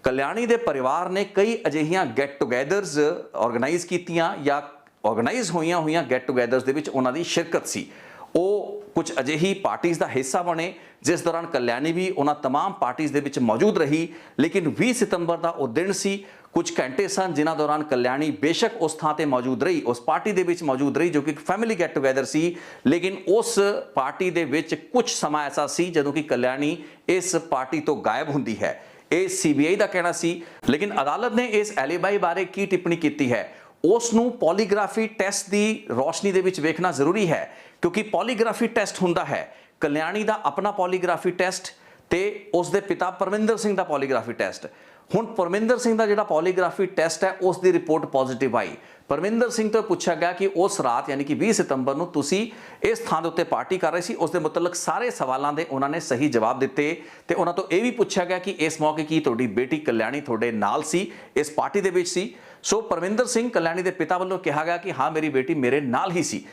ਕਲਿਆਣੀ ਦੇ ਪਰਿਵਾਰ ਨੇ ਕਈ ਅਜਿਹੀਆਂ ਗੈਟ ਟੂਗੈਦਰਸ ਆਰਗੇਨਾਈਜ਼ ਕੀਤੀਆਂ ਜਾਂ ਆਰਗੇਨਾਈਜ਼ ਹੋਈਆਂ ਗੈਟ ਟੂਗੈਦਰਸ ਦੇ ਵਿੱਚ ਉਹਨਾਂ ਦੀ ਸ਼ਿਰਕਤ ਸੀ। ਉਹ ਕੁਝ ਅਜਿਹੀ ਪਾਰਟੀਆਂ ਦਾ ਹਿੱਸਾ ਬਣੇ ਜਿਸ ਦੌਰਾਨ ਕਲਿਆਣੀ ਵੀ ਉਹਨਾਂ तमाम ਪਾਰਟੀਆਂ ਦੇ ਵਿੱਚ ਮੌਜੂਦ ਰਹੀ। ਲੇਕਿਨ 20 ਸਤੰਬਰ ਦਾ ਉਹ ਦਿਨ ਸੀ, ਕੁਝ ਘੰਟੇ ਸਨ ਜਿਨ੍ਹਾਂ ਦੌਰਾਨ ਕਲਿਆਣੀ ਬੇਸ਼ੱਕ ਉਸ ਥਾਂ ਤੇ ਮੌਜੂਦ ਰਹੀ, ਉਸ ਪਾਰਟੀ ਦੇ ਵਿੱਚ ਮੌਜੂਦ ਰਹੀ ਜੋ ਕਿ ਇੱਕ ਫੈਮਿਲੀ ਗੈਟ ਟੂਗੈਦਰ ਸੀ, ਲੇਕਿਨ ਉਸ ਪਾਰਟੀ ਦੇ ਵਿੱਚ ਕੁਝ ਸਮਾਂ ਐਸਾ ਸੀ ਜਦੋਂ ਕਿ ਕਲਿਆਣੀ ਇਸ ਪਾਰਟੀ ਤੋਂ ਗਾਇਬ ਹੁੰਦੀ ਹੈ। ਇਹ CBI ਦਾ ਕਹਿਣਾ ਸੀ। ਲੇਕਿਨ ਅਦਾਲਤ ਨੇ ਇਸ ਐਲੀਬਾਈ ਬਾਰੇ ਕੀ ਟਿੱਪਣੀ ਕੀਤੀ ਹੈ ਉਸ ਨੂੰ ਪੋਲੀਗ੍ਰਾਫੀ ਟੈਸਟ ਦੀ ਰੋਸ਼ਨੀ ਦੇ ਵਿੱਚ ਵੇਖਣਾ ਜ਼ਰੂਰੀ ਹੈ, ਕਿਉਂਕਿ ਪੋਲੀਗ੍ਰਾਫੀ ਟੈਸਟ ਹੁੰਦਾ ਹੈ ਕਲਿਆਣੀ ਦਾ ਆਪਣਾ ਪੋਲੀਗ੍ਰਾਫੀ ਟੈਸਟ ਤੇ ਉਸ ਦੇ ਪਿਤਾ ਪਰਮਿੰਦਰ ਸਿੰਘ ਦਾ ਪੋਲੀਗ੍ਰਾਫੀ ਟੈਸਟ। ਹੁਣ ਪਰਮਿੰਦਰ ਸਿੰਘ ਦਾ ਜਿਹੜਾ ਪੋਲੀਗ੍ਰਾਫੀ ਟੈਸਟ ਹੈ ਉਸ ਦੀ ਰਿਪੋਰਟ ਪੋਜ਼ਿਟਿਵ ਆਈ। ਪਰਮਿੰਦਰ ਸਿੰਘ ਤੋਂ ਪੁੱਛਿਆ ਗਿਆ ਕਿ ਉਸ ਰਾਤ ਯਾਨੀ ਕਿ 20 ਸਤੰਬਰ ਨੂੰ ਤੁਸੀਂ ਇਸ ਥਾਂ ਦੇ ਉੱਤੇ ਪਾਰਟੀ ਕਰ ਰਹੇ ਸੀ, ਉਸ ਦੇ ਮੁਤਲਕ ਸਾਰੇ ਸਵਾਲਾਂ ਦੇ ਉਹਨਾਂ ਨੇ ਸਹੀ ਜਵਾਬ ਦਿੱਤੇ ਤੇ ਉਹਨਾਂ ਤੋਂ ਇਹ ਵੀ ਪੁੱਛਿਆ ਗਿਆ ਕਿ ਇਸ ਮੌਕੇ ਕੀ ਤੁਹਾਡੀ ਬੇਟੀ ਕਲਿਆਣੀ ਤੁਹਾਡੇ ਨਾਲ ਸੀ, ਇਸ ਪਾਰਟੀ ਦੇ ਵਿੱਚ ਸੀ। ਸੋ ਪਰਮਿੰਦਰ ਸਿੰਘ ਕਲਿਆਣੀ ਦੇ ਪਿਤਾ ਵੱਲੋਂ ਕਿਹਾ ਗਿਆ ਕਿ ਹਾਂ ਮੇਰੀ ਬੇਟੀ ਮੇਰੇ ਨਾਲ ਹੀ ਸੀ।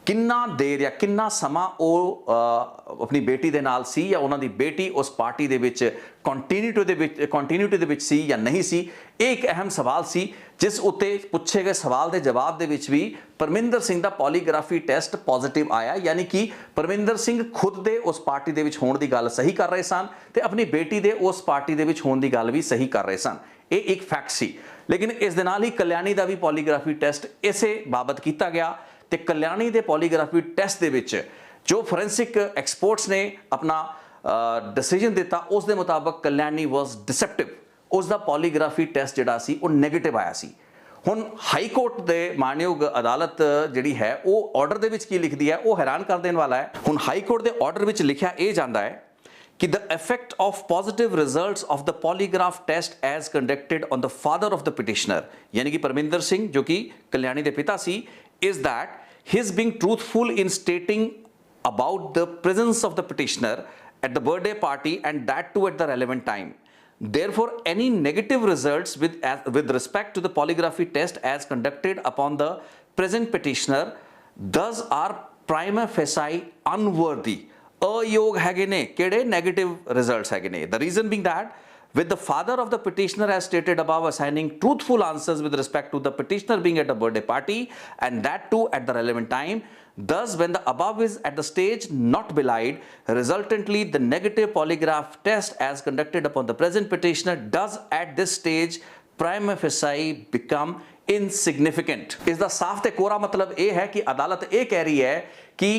ਕਿੰਨਾ ਦੇਰ ਜਾਂ ਕਿੰਨਾ ਸਮਾਂ ਉਹ ਆਪਣੀ ਬੇਟੀ ਦੇ ਨਾਲ ਸੀ ਜਾਂ ਉਹਨਾਂ ਦੀ ਬੇਟੀ ਉਸ ਪਾਰਟੀ ਦੇ ਵਿੱਚ ਕੰਟੀਨਿਊਟੀ ਦੇ ਵਿੱਚ ਸੀ ਜਾਂ ਨਹੀਂ ਸੀ, ਇਹ ਇੱਕ ਅਹਿਮ ਸਵਾਲ ਸੀ ਜਿਸ ਉੱਤੇ ਪੁੱਛੇ ਗਏ ਸਵਾਲ ਦੇ ਜਵਾਬ ਦੇ ਵਿੱਚ ਵੀ ਪਰਮਿੰਦਰ ਸਿੰਘ ਦਾ ਪੋਲੀਗ੍ਰਾਫੀ ਟੈਸਟ ਪੋਜ਼ਿਟਿਵ ਆਇਆ, ਯਾਨੀ ਕਿ ਪਰਮਿੰਦਰ ਸਿੰਘ ਖੁਦ ਦੇ ਉਸ ਪਾਰਟੀ ਦੇ ਵਿੱਚ ਹੋਣ ਦੀ ਗੱਲ ਸਹੀ ਕਰ ਰਹੇ ਸਨ ਤੇ ਆਪਣੀ ਬੇਟੀ ਦੇ ਉਸ ਪਾਰਟੀ ਦੇ ਵਿੱਚ ਹੋਣ ਦੀ ਗੱਲ ਵੀ ਸਹੀ ਕਰ ਰਹੇ ਸਨ। ਇਹ ਇੱਕ ਫੈਕਟ ਸੀ। ਲੇਕਿਨ ਇਸ ਦੇ ਨਾਲ ਹੀ ਕਲਿਆਣੀ ਦਾ ਵੀ ਪੋਲੀਗ੍ਰਾਫੀ ਟੈਸਟ ਇਸੇ ਬਾਬਤ ਕੀਤਾ ਗਿਆ ਤੇ ਕਲਿਆਣੀ ਦੇ ਪੋਲੀਗ੍ਰਾਫੀ ਟੈਸਟ ਦੇ ਵਿੱਚ ਜੋ ਫੋਰੈਂਸਿਕ ਐਕਸਪਰਟਸ ਨੇ ਆਪਣਾ ਡਿਸੀਜਨ ਦਿੱਤਾ ਉਸ ਦੇ ਮੁਤਾਬਕ ਕਲਿਆਣੀ ਵਾਸ ਡਿਸੈਪਟਿਵ। ਉਸ ਦਾ ਪੋਲੀਗ੍ਰਾਫੀ ਟੈਸਟ ਜਿਹੜਾ ਸੀ ਉਹ ਨੈਗੇਟਿਵ ਆਇਆ ਸੀ। ਹੁਣ ਹਾਈ ਕੋਰਟ ਦੇ ਮਾਨਯੋਗ ਅਦਾਲਤ ਜਿਹੜੀ ਹੈ ਉਹ ਆਰਡਰ ਦੇ ਵਿੱਚ ਕੀ ਲਿਖਦੀ ਹੈ ਉਹ ਹੈਰਾਨ ਕਰ ਦੇਣ ਵਾਲਾ ਹੈ। ਹੁਣ ਹਾਈ ਕੋਰਟ ਦੇ ਆਰਡਰ ਵਿੱਚ ਲਿਖਿਆ ਇਹ ਜਾਂਦਾ ਹੈ ਕਿ the effect of positive results of the polygraph test as conducted on the father of the petitioner, यानी कि परमिंदर सिंह जो कि कल्याणी के पिता सी, is that his being truthful in stating about the presence of the petitioner at the birthday party and that too at the relevant time. Therefore, any negative results with respect to the polygraphy test as conducted upon the present petitioner thus are prima facie unworthy. अयोग हैगे ने केड़े negative results हैगे ने। The reason being that with the father of the petitioner as stated above assigning truthful answers with respect to the petitioner being at a birthday party and that too at the relevant time, thus when the above is at the stage not belied, resultantly the negative polygraph test as conducted upon the present petitioner does at this stage prima facie become insignificant. इसका साफ ते कोरा मतलब ये है कि अदालत ये कह रही है कि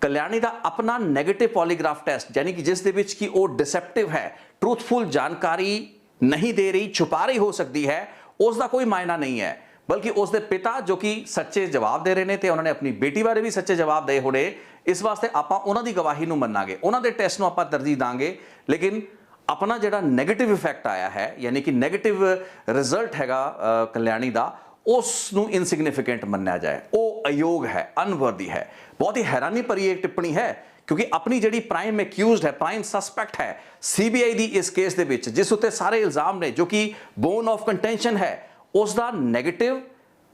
कल्याणी का अपना नैगेटिव पॉलीग्राफ टेस्ट यानी कि जिस दे विच कि वो डिसेप्टिव है, ट्रूथफुल जानकारी नहीं दे रही, छुपा रही हो सकती है, उसका कोई मायना नहीं है, बल्कि उसके पिता जो कि सच्चे जवाब दे रहे हैं तो उन्होंने अपनी बेटी बारे भी सच्चे जवाब दे होने, इस वास्ते आपां उन्हां दी गवाही नूं मन्नांगे, उन्हां दे टेस्ट नूं आपां तरजीह दांगे। लेकिन अपना जिहड़ा नैगेटिव इफैक्ट आया है यानी कि नैगेटिव रिजल्ट हैगा कल्याणी दा, उसनूं इनसिग्निफिकेंट मन्निया जाए, वो अयोग है, अनवर्दी है। बहुत ही हैरानी भरी एक टिप्पणी है क्योंकि अपनी जिहड़ी प्राइम एक्यूज्ड है, प्राइम सस्पेक्ट है सीबीआई दी इस केस दे विच जिस उत्ते सारे इल्जाम ने जो कि बोन ऑफ कंटेंशन है, उसका नैगेटिव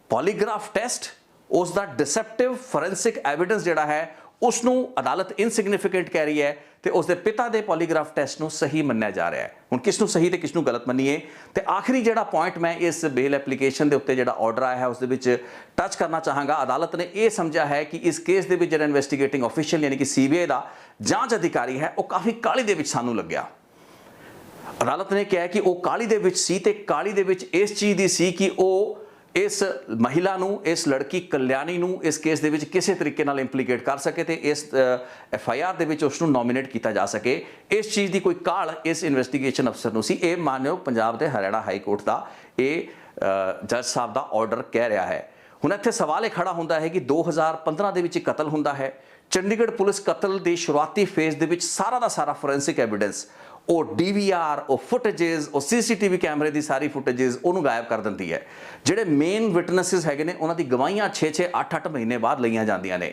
पॉलीग्राफ टेस्ट, उसका डिसेप्टिव फोरेंसिक एविडेंस जिहड़ा है उसनूं अदालत इनसिग्निफिकेंट कह रही है तो उसके पिता के पॉलीग्राफ टेस्ट नूं सही मन्निया जा रहा है। हुण किसनूं सही ते किसनूं गलत मन्नीए। तो आखिरी जिहड़ा पॉइंट मैं इस बेल एप्लीकेशन के उत्ते जिहड़ा ऑर्डर आया है उस दे विच टच करना चाहांगा। अदालत ने यह समझा है कि इस केस दे विच जिहड़ा इन्वेस्टिगेटिंग ऑफिशियल यानी कि सीबीआई का जांच अधिकारी है वह काफ़ी काली दे विच सानूं लग्या। अदालत ने कहा कि वह काली दे विच सी ते काली दे विच इस चीज़ की सी कि वह इस महिला नूं, इस लड़की कल्याणी नूं इस केस दे विच किसी तरीके नाल इंप्लीकेट कर सके तो इस एफआईआर दे विच उसनूं नॉमिनेट किया जा सके, इस चीज़ की कोई काल इस इन्वेस्टिगेशन अफसर नूं सी। ये मानयोग पंजाब ते हरियाणा हाई कोर्ट का ये जज साहब का ऑर्डर कह रहा है। हुण इत्थे सवाल ये खड़ा होंदा है कि 2015 दे विच कतल होंदा है, चंडीगढ़ पुलिस कतल के शुरुआती फेज दे विच सारा दा सारा फोरेंसिक एविडेंस वो डीवीआर, वो फुटेजेस, वो सीसीटीवी कैमरे की सारी फुटेजेस उन्होंने गायब कर देती है। ਜਿਹੜੇ मेन विटनेसिस हैगे ने उन्होंने गवाहियां 6-6, 8-8 महीने बाद लईयां जांदियां ने।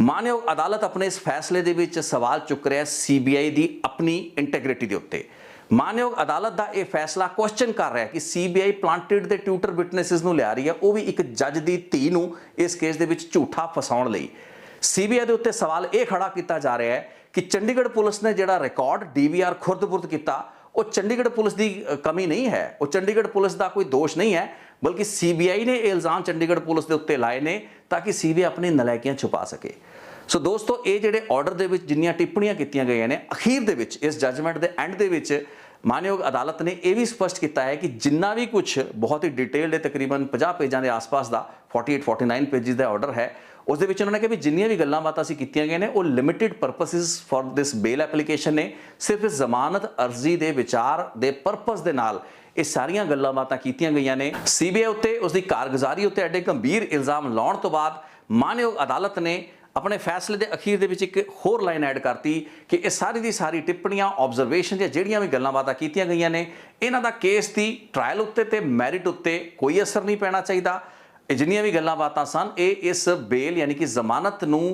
मानयोग अदालत अपने इस फैसले दे विच सवाल चुक रहा है सीबीआई की अपनी इंटैग्रिटी के उत्ते। मानयोग अदालत का यह फैसला क्वेश्चन कर रहा है कि सीबीआई प्लांटेड के ट्यूटर विटनेसिस नूं लिया रही है, वो भी एक जज की धी नूं इस केस दे विच झूठा फसाउण लई। सीबीआई के उत्ते सवाल यह खड़ा किया जा रहा है कि चंडीगढ़ पुलिस ने जिहड़ा रिकॉर्ड डीवीआर खुर्द-बुर्द किया वो चंडीगढ़ पुलिस की कमी नहीं है, वो चंडीगढ़ पुलिस का कोई दोष नहीं है, बल्कि सीबीआई ने इल्जाम चंडीगढ़ पुलिस के उत्ते लाए ने ताकि सीबीआई अपनी नलायकियां छुपा सके। सो दोस्तों ये जिहड़े ऑर्डर दे विच जिन्नियां टिप्पणियां कीतियां गईयां ने अखीर दे विच इस जजमेंट के एंड दे विच मानयोग अदालत ने यह भी स्पष्ट किया है कि जिन्ना भी कुछ बहुत ही डिटेल्ड है तकरीबन 50 पेजां के आसपास का 48-49 पेजिज का ऑर्डर है उस दे विच उन्होंने कहा भी जिन्नियां भी गल्लां बातां असीं कीतियां गईयां ने वो limited purposes for this bail application ने, सिर्फ इस जमानत अर्जी के विचार के परपस के नाल ये सारियां गल्लां बातां कीतियां गईयां ने। सीबीआई उत्ते उसकी कारगुजारी उत्ते एडे गंभीर इल्जाम लाउण तो बाद मानयोग अदालत ने अपने फैसले के अखीर दे विच एक होर लाइन ऐड करती कि ये सारी दी सारी टिप्पणियां ऑब्जरवेशन या जिहड़ियां भी गल्लां बातां कीतियां गईयां ने इन्हां दा केस दी ट्रायल उत्ते ते मैरिट उत्ते कोई असर नहीं पैना चाहिए। जिन्नियां भी गल्लां बातां सन ये इस बेल यानी कि जमानत नूं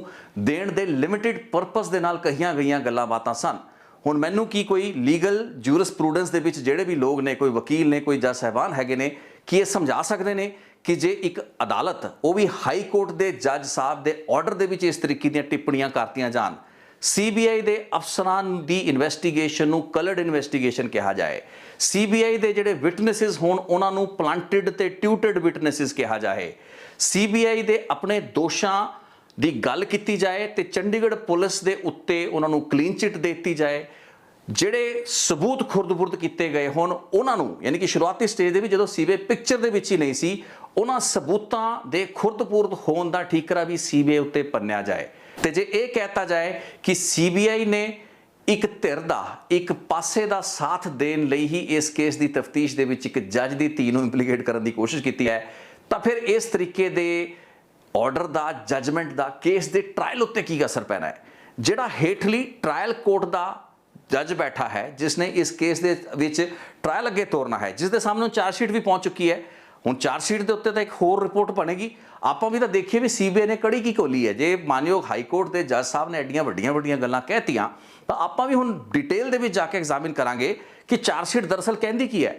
देण दे लिमिटेड परपस दे नाल कहियां गईयां गल्लां बातां सन। हुण मैनूं की कोई लीगल जूरिसप्रूडेंस दे विच जिहड़े भी लोग ने, कोई वकील ने, कोई जज साहिबान हैगे ने कि ये समझा सकते हैं कि जे एक अदालत वो भी हाई कोर्ट के जज साहब के ऑर्डर दे विच इस तरीके दी टिप्पणियां करतियां जान, सीबीआई के अफसरां की इन्वेस्टिगेशन नूं कलर्ड इन्वेस्टिगेशन कहा जाए, सीबीआई के जिहड़े विटनेसिस होण उन्हां नूं प्लांटेड ते ट्यूटेड विटनेसिस कहा जाए, सीबीआई के अपने दोषां की गल की जाए तो चंडीगढ़ पुलिस के उत्ते उन्हां नूं क्लीन चिट देती जाए, ਜਿਹੜੇ सबूत खुर्द-बुर्द किए गए होण उन्हां नूं यानी कि शुरुआती स्टेज ਦੇ ਜਦੋਂ सीबीआई पिक्चर ਦੇ ਵਿੱਚ ਹੀ नहीं सी उन्हां सबूतां ਦੇ खुर्द-बुर्द होण ਦਾ ਠੀਕਰਾ भी सीबीआई ਉੱਤੇ ਪੰਨਿਆ जाए। तो जे ये कहता जाए कि सीबीआई ने ਇੱਕ ਧਿਰ ਦਾ ਇੱਕ ਪਾਸੇ ਦਾ ਸਾਥ ਦੇਣ ਲਈ ਹੀ ਇਸ ਕੇਸ ਦੀ ਤਫਤੀਸ਼ ਦੇ ਵਿੱਚ ਇੱਕ ਜੱਜ ਦੀ ਧੀ ਨੂੰ ਇੰਪਲੀਕੇਟ ਕਰਨ ਦੀ ਕੋਸ਼ਿਸ਼ ਕੀਤੀ ਹੈ, ਤਾਂ ਫਿਰ ਇਸ ਤਰੀਕੇ ਦੇ ਆਰਡਰ ਦਾ, ਜਜਮੈਂਟ ਦਾ ਕੇਸ ਦੇ ਟ੍ਰਾਇਲ ਉੱਤੇ ਕੀ ਅਸਰ ਪੈਣਾ ਹੈ। ਜਿਹੜਾ ਹੇਠਲੀ ਟ੍ਰਾਇਲ ਕੋਰਟ ਦਾ ਜੱਜ ਬੈਠਾ ਹੈ, ਜਿਸ ਨੇ ਇਸ ਕੇਸ ਦੇ ਵਿੱਚ ਟ੍ਰਾਇਲ ਅੱਗੇ ਤੋਰਨਾ ਹੈ, ਜਿਸ ਦੇ ਸਾਹਮਣੇ ਚਾਰਜ ਸ਼ੀਟ ਵੀ ਪਹੁੰਚ ਚੁੱਕੀ ਹੈ। ਹੁਣ ਚਾਰਜ ਸ਼ੀਟ ਦੇ ਉੱਤੇ ਤਾਂ ਇੱਕ ਹੋਰ ਰਿਪੋਰਟ ਬਣੇਗੀ। ਆਪਾਂ ਵੀ ਤਾਂ ਦੇਖੀਏ ਵੀ ਸੀਬੀਆਈ ਨੇ ਕੜੀ ਕੀ ਘੋਲੀ ਹੈ। ਜੇ ਮਾਨਯੋਗ ਹਾਈ ਕੋਰਟ ਦੇ ਜੱਜ ਸਾਹਿਬ ਨੇ ਐਡੀਆਂ ਵੱਡੀਆਂ ਗੱਲਾਂ ਕਹਿਤੀਆਂ, ਤਾਂ ਆਪਾਂ ਵੀ ਹੁਣ ਡਿਟੇਲ ਦੇ ਵਿੱਚ ਜਾ ਕੇ ਐਗਜ਼ਾਮਿਨ ਕਰਾਂਗੇ ਕਿ ਚਾਰਜ ਸ਼ੀਟ ਦਰਅਸਲ ਕਹਿੰਦੀ ਕੀ ਹੈ।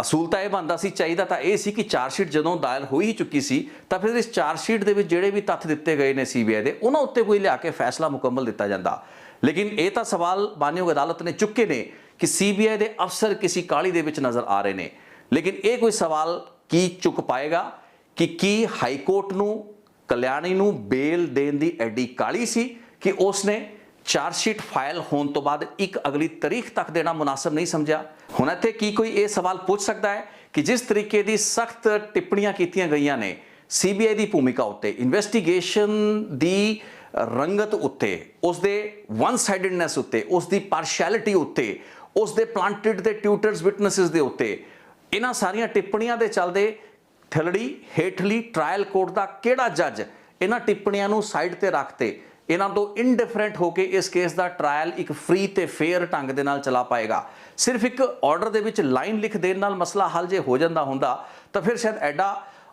ਅਸੂਲ ਤਾਂ ਇਹ ਬਣਦਾ ਸੀ, ਚਾਹੀਦਾ ਤਾਂ ਇਹ ਸੀ ਕਿ ਚਾਰਜ ਸ਼ੀਟ ਜਦੋਂ ਦਾਇਰ ਹੋ ਹੀ ਚੁੱਕੀ ਸੀ, ਤਾਂ ਫਿਰ ਇਸ ਚਾਰਜ ਸ਼ੀਟ ਦੇ ਵਿੱਚ ਜਿਹੜੇ ਵੀ ਤੱਥ ਦਿੱਤੇ ਗਏ ਨੇ ਸੀਬੀਆਈ ਦੇ, ਉਹਨਾਂ ਉੱਤੇ ਕੋਈ ਲਿਆ ਕੇ ਫੈਸਲਾ ਮੁਕੰਮਲ ਦਿੱਤਾ ਜਾਂਦਾ। ਲੇਕਿਨ ਇਹ ਤਾਂ ਸਵਾਲ ਮਾਨਯੋਗ ਅਦਾਲਤ ਨੇ ਚੁੱਕੇ ਨੇ ਕਿ ਸੀਬੀਆਈ ਦੇ ਅਫਸਰ ਕਿਸੇ ਕਾਹਲੀ ਦੇ ਵਿੱਚ ਨਜ਼ਰ ਆ ਰਹੇ ਨੇ। ਲੇਕਿਨ ਇਹ ਕੋਈ ਸਵਾਲ ਕੀ ਚੁੱਕ ਪਾਏਗਾ ਕਿ ਕੀ ਹਾਈ ਕੋਰਟ ਨੂੰ, ਕਲਿਆਣੀ ਨੂੰ ਬੇਲ ਦੇਣ ਦੀ ਐਡੀ ਕਾਹਲੀ ਸੀ ਕਿ ਉਸਨੇ ਚਾਰਜ ਸ਼ੀਟ ਫਾਈਲ ਹੋਣ ਤੋਂ ਬਾਅਦ ਇੱਕ ਅਗਲੀ ਤਾਰੀਖ ਤੱਕ ਦੇਣਾ ਮੁਨਾਸਬ ਨਹੀਂ ਸਮਝਿਆ। ਹੁਣ ਇੱਥੇ ਕੀ ਕੋਈ ਇਹ ਸਵਾਲ ਪੁੱਛ ਸਕਦਾ ਹੈ ਕਿ ਜਿਸ ਤਰੀਕੇ ਦੀ ਸਖਤ ਟਿੱਪਣੀਆਂ ਕੀਤੀਆਂ ਗਈਆਂ ਨੇ ਸੀਬੀਆਈ ਦੀ ਭੂਮਿਕਾ ਉੱਤੇ, ਇਨਵੈਸਟੀਗੇਸ਼ਨ ਦੀ ਰੰਗਤ ਉੱਤੇ, ਉਸ ਦੇ ਵਨ ਸਾਈਡਡਨੈਸ ਉੱਤੇ, ਉਸ ਦੀ ਪਾਰਸ਼ੈਲਿਟੀ ਉੱਤੇ, ਉਸ ਦੇ ਪਲਾਂਟਡ ਤੇ ਟਿਊਟਰਸ ਵਿਟਨੈਸਿਸ ਦੇ ਉੱਤੇ, ਇਹਨਾਂ ਸਾਰੀਆਂ ਟਿੱਪਣੀਆਂ ਦੇ ਚੱਲਦੇ ਥਲੜੀ ਹੇਠਲੀ ਟ੍ਰਾਇਲ ਕੋਰਟ ਦਾ ਕਿਹੜਾ ਜੱਜ ਇਹਨਾਂ ਟਿੱਪਣੀਆਂ ਨੂੰ ਸਾਈਡ ਤੇ ਰੱਖ ਤੇ ਇਹਨਾਂ ਤੋਂ ਇਨਡਿਫਰੈਂਟ ਹੋ ਕੇ ਇਸ ਕੇਸ ਦਾ ਟ੍ਰਾਇਲ ਇੱਕ ਫ੍ਰੀ ਤੇ ਫੇਅਰ ਢੰਗ ਦੇ ਨਾਲ ਚਲਾ ਪਾਏਗਾ। ਸਿਰਫ ਇੱਕ ਆਰਡਰ ਦੇ ਵਿੱਚ ਲਾਈਨ ਲਿਖ ਦੇਣ ਨਾਲ ਮਸਲਾ ਹੱਲ ਜੇ ਹੋ ਜਾਂਦਾ ਹੁੰਦਾ ਤਾਂ ਫਿਰ ਸ਼ਾਇਦ ਐਡਾ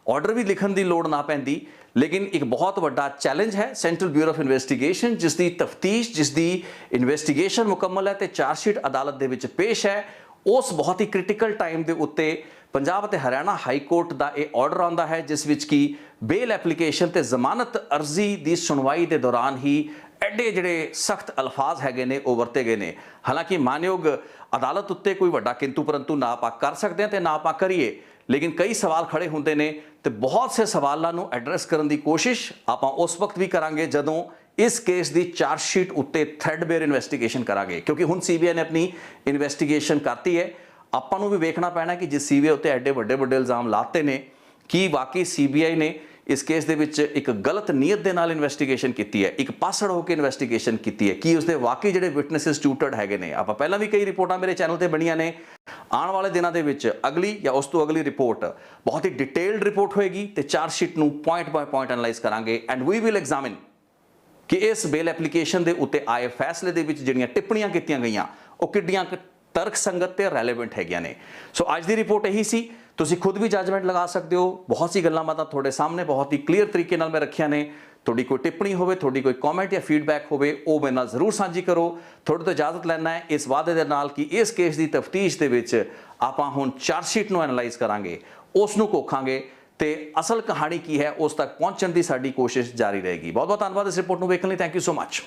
ਆਰਡਰ ਵੀ ਲਿਖਣ ਦੀ ਲੋੜ ਨਾ ਪੈਂਦੀ। ਲੇਕਿਨ ਇੱਕ ਬਹੁਤ ਵੱਡਾ ਚੈਲੰਜ ਹੈ ਸੈਂਟਰਲ ਬਿਊਰੋ ਆਫ ਇਨਵੈਸਟੀਗੇਸ਼ਨ, ਜਿਸ ਦੀ ਤਫਤੀਸ਼, ਜਿਸ ਦੀ ਇਨਵੈਸਟੀਗੇਸ਼ਨ ਮੁਕੰਮਲ ਹੈ ਤੇ ਚਾਰਜ ਸ਼ੀਟ ਅਦਾਲਤ ਦੇ ਵਿੱਚ ਪੇਸ਼ ਹੈ। ਉਸ ਬਹੁਤ ਹੀ ਕ੍ਰਿਟੀਕਲ ਟਾਈਮ ਦੇ ਉੱਤੇ ਪੰਜਾਬ ਅਤੇ ਹਰਿਆਣਾ ਹਾਈ ਕੋਰਟ ਦਾ ਇਹ ਆਰਡਰ ਆਉਂਦਾ ਹੈ, ਜਿਸ ਵਿੱਚ ਕਿ ਬੇਲ ਐਪਲੀਕੇਸ਼ਨ ਤੇ ਜ਼ਮਾਨਤ ਅਰਜ਼ੀ ਦੀ ਸੁਣਵਾਈ ਦੇ ਦੌਰਾਨ ਹੀ ਐਡੇ ਜਿਹੜੇ ਸਖਤ ਅਲਫਾਜ਼ ਹੈਗੇ ਨੇ ਉਹ ਵਰਤੇ ਗਏ ਨੇ। ਹਾਲਾਂਕਿ ਮਾਨਯੋਗ ਅਦਾਲਤ ਉੱਤੇ ਕੋਈ ਵੱਡਾ ਕਿੰਤੂ ਪਰੰਤੂ ਨਾ ਆਪਾਂ ਕਰ ਸਕਦੇ ਹਾਂ ਤੇ ਨਾ ਆਪਾਂ ਕਰੀਏ, ਲੇਕਿਨ ਕਈ ਸਵਾਲ ਖੜੇ ਹੁੰਦੇ ਨੇ ਤੇ ਬਹੁਤ ਸੇ ਸਵਾਲਾਂ ਨੂੰ ਐਡਰੈਸ ਕਰਨ ਦੀ ਕੋਸ਼ਿਸ਼ ਆਪਾਂ ਉਸ ਵਕਤ ਵੀ ਕਰਾਂਗੇ ਜਦੋਂ ਇਸ ਕੇਸ ਦੀ ਚਾਰਜ ਸ਼ੀਟ ਉੱਤੇ ਥ੍ਰੈਡਬੇਅਰ ਇਨਵੈਸਟੀਗੇਸ਼ਨ ਕਰਾਂਗੇ। ਕਿਉਂਕਿ ਹੁਣ ਸੀਬੀਆਈ ਨੇ ਆਪਣੀ ਇਨਵੈਸਟੀਗੇਸ਼ਨ ਕਰਤੀ ਹੈ, ਆਪਾਂ ਨੂੰ ਵੀ ਵੇਖਣਾ ਪੈਣਾ ਕਿ ਜਿਸ ਸੀਬੀਆਈ ਉੱਤੇ ਐਡੇ ਵੱਡੇ ਇਲਜ਼ਾਮ ਲਾਤੇ ਨੇ, ਕੀ ਵਾਕਈ ਸੀਬੀਆਈ ਨੇ ਇਸ ਕੇਸ ਦੇ ਵਿੱਚ ਇੱਕ ਗਲਤ ਨੀਅਤ ਦੇ ਨਾਲ ਇਨਵੈਸਟੀਗੇਸ਼ਨ ਕੀਤੀ ਹੈ, ਇੱਕ ਪਾਸੜ ਹੋ ਕੇ ਇਨਵੈਸਟੀਗੇਸ਼ਨ ਕੀਤੀ ਹੈ, ਕੀ ਉਸਦੇ ਵਾਕਈ ਜਿਹੜੇ ਵਿਟਨੈਸਿਸ ਟਿਊਟਰਡ ਹੈਗੇ ਨੇ। ਆਪਾਂ ਪਹਿਲਾਂ ਵੀ ਕਈ ਰਿਪੋਰਟਾਂ ਮੇਰੇ ਚੈਨਲ ਤੇ ਬਣੀਆਂ ਨੇ। ਆਉਣ ਵਾਲੇ ਦਿਨਾਂ ਦੇ ਵਿੱਚ ਅਗਲੀ ਜਾਂ ਉਸ ਤੋਂ ਅਗਲੀ ਰਿਪੋਰਟ ਬਹੁਤ ਹੀ ਡਿਟੇਲਡ ਰਿਪੋਰਟ ਹੋਏਗੀ ਤੇ ਚਾਰਜ ਸ਼ੀਟ ਨੂੰ ਪੁਆਇੰਟ ਬਾਏ ਪੁਆਇੰਟ ਐਨਾਲਾਈਜ਼ ਕਰਾਂਗੇ ਐਂਡ ਵੀ ਵਿਲ ਐਗਜ਼ਾਮਿਨ ਕਿ ਇਸ ਬੇਲ ਐਪਲੀਕੇਸ਼ਨ ਦੇ ਉੱਤੇ ਆਏ ਫੈਸਲੇ ਦੇ ਵਿੱਚ ਜਿਹੜੀਆਂ ਟਿੱਪਣੀਆਂ ਕੀਤੀਆਂ ਗਈਆਂ ਉਹ ਕਿੱਡੀਆਂ ਤਰਕ ਸੰਗਤ ਤੇ ਰੈਲੇਵੈਂਟ ਹੈਗੀਆਂ ਨੇ। ਸੋ ਅੱਜ ਦੀ ਰਿਪੋਰਟ ਇਹੀ ਸੀ। ਤੁਸੀਂ ਖੁਦ ਵੀ ਜਜਮੈਂਟ ਲਗਾ ਸਕਦੇ ਹੋ। ਬਹੁਤ ਸੀ ਗੱਲਾਂ ਬਾਤਾਂ ਤੁਹਾਡੇ ਸਾਹਮਣੇ ਬਹੁਤ ਹੀ ਕਲੀਅਰ ਤਰੀਕੇ ਨਾਲ ਮੈਂ ਰੱਖੀਆਂ ਨੇ। ਤੁਹਾਡੀ ਕੋਈ ਟਿੱਪਣੀ ਹੋਵੇ, ਤੁਹਾਡੀ ਕੋਈ ਕਮੈਂਟ ਜਾਂ ਫੀਡਬੈਕ ਹੋਵੇ, ਉਹ ਮੇਰੇ ਨਾਲ ਜ਼ਰੂਰ ਸਾਂਝੀ ਕਰੋ। ਤੁਹਾਡੇ ਤੋਂ ਇਜਾਜ਼ਤ ਲੈਣਾ ਹੈ ਇਸ ਵਾਅਦੇ ਦੇ ਨਾਲ ਕਿ ਇਸ ਕੇਸ ਦੀ ਤਫਤੀਸ਼ ਦੇ ਵਿੱਚ ਆਪਾਂ ਹੁਣ ਚਾਰਜ ਸ਼ੀਟ ਨੂੰ ਐਨਾਲਾਈਜ਼ ਕਰਾਂਗੇ, ਉਸ ਨੂੰ ਕੋਖਾਂਗੇ ਤੇ ਅਸਲ ਕਹਾਣੀ ਕੀ ਹੈ ਉਸ ਤੱਕ ਪਹੁੰਚਣ ਦੀ ਸਾਡੀ ਕੋਸ਼ਿਸ਼ ਜਾਰੀ ਰਹੇਗੀ। ਬਹੁਤ ਬਹੁਤ ਧੰਨਵਾਦ ਇਸ ਰਿਪੋਰਟ ਨੂੰ ਵੇਖਣ ਲਈ। Thank you so much.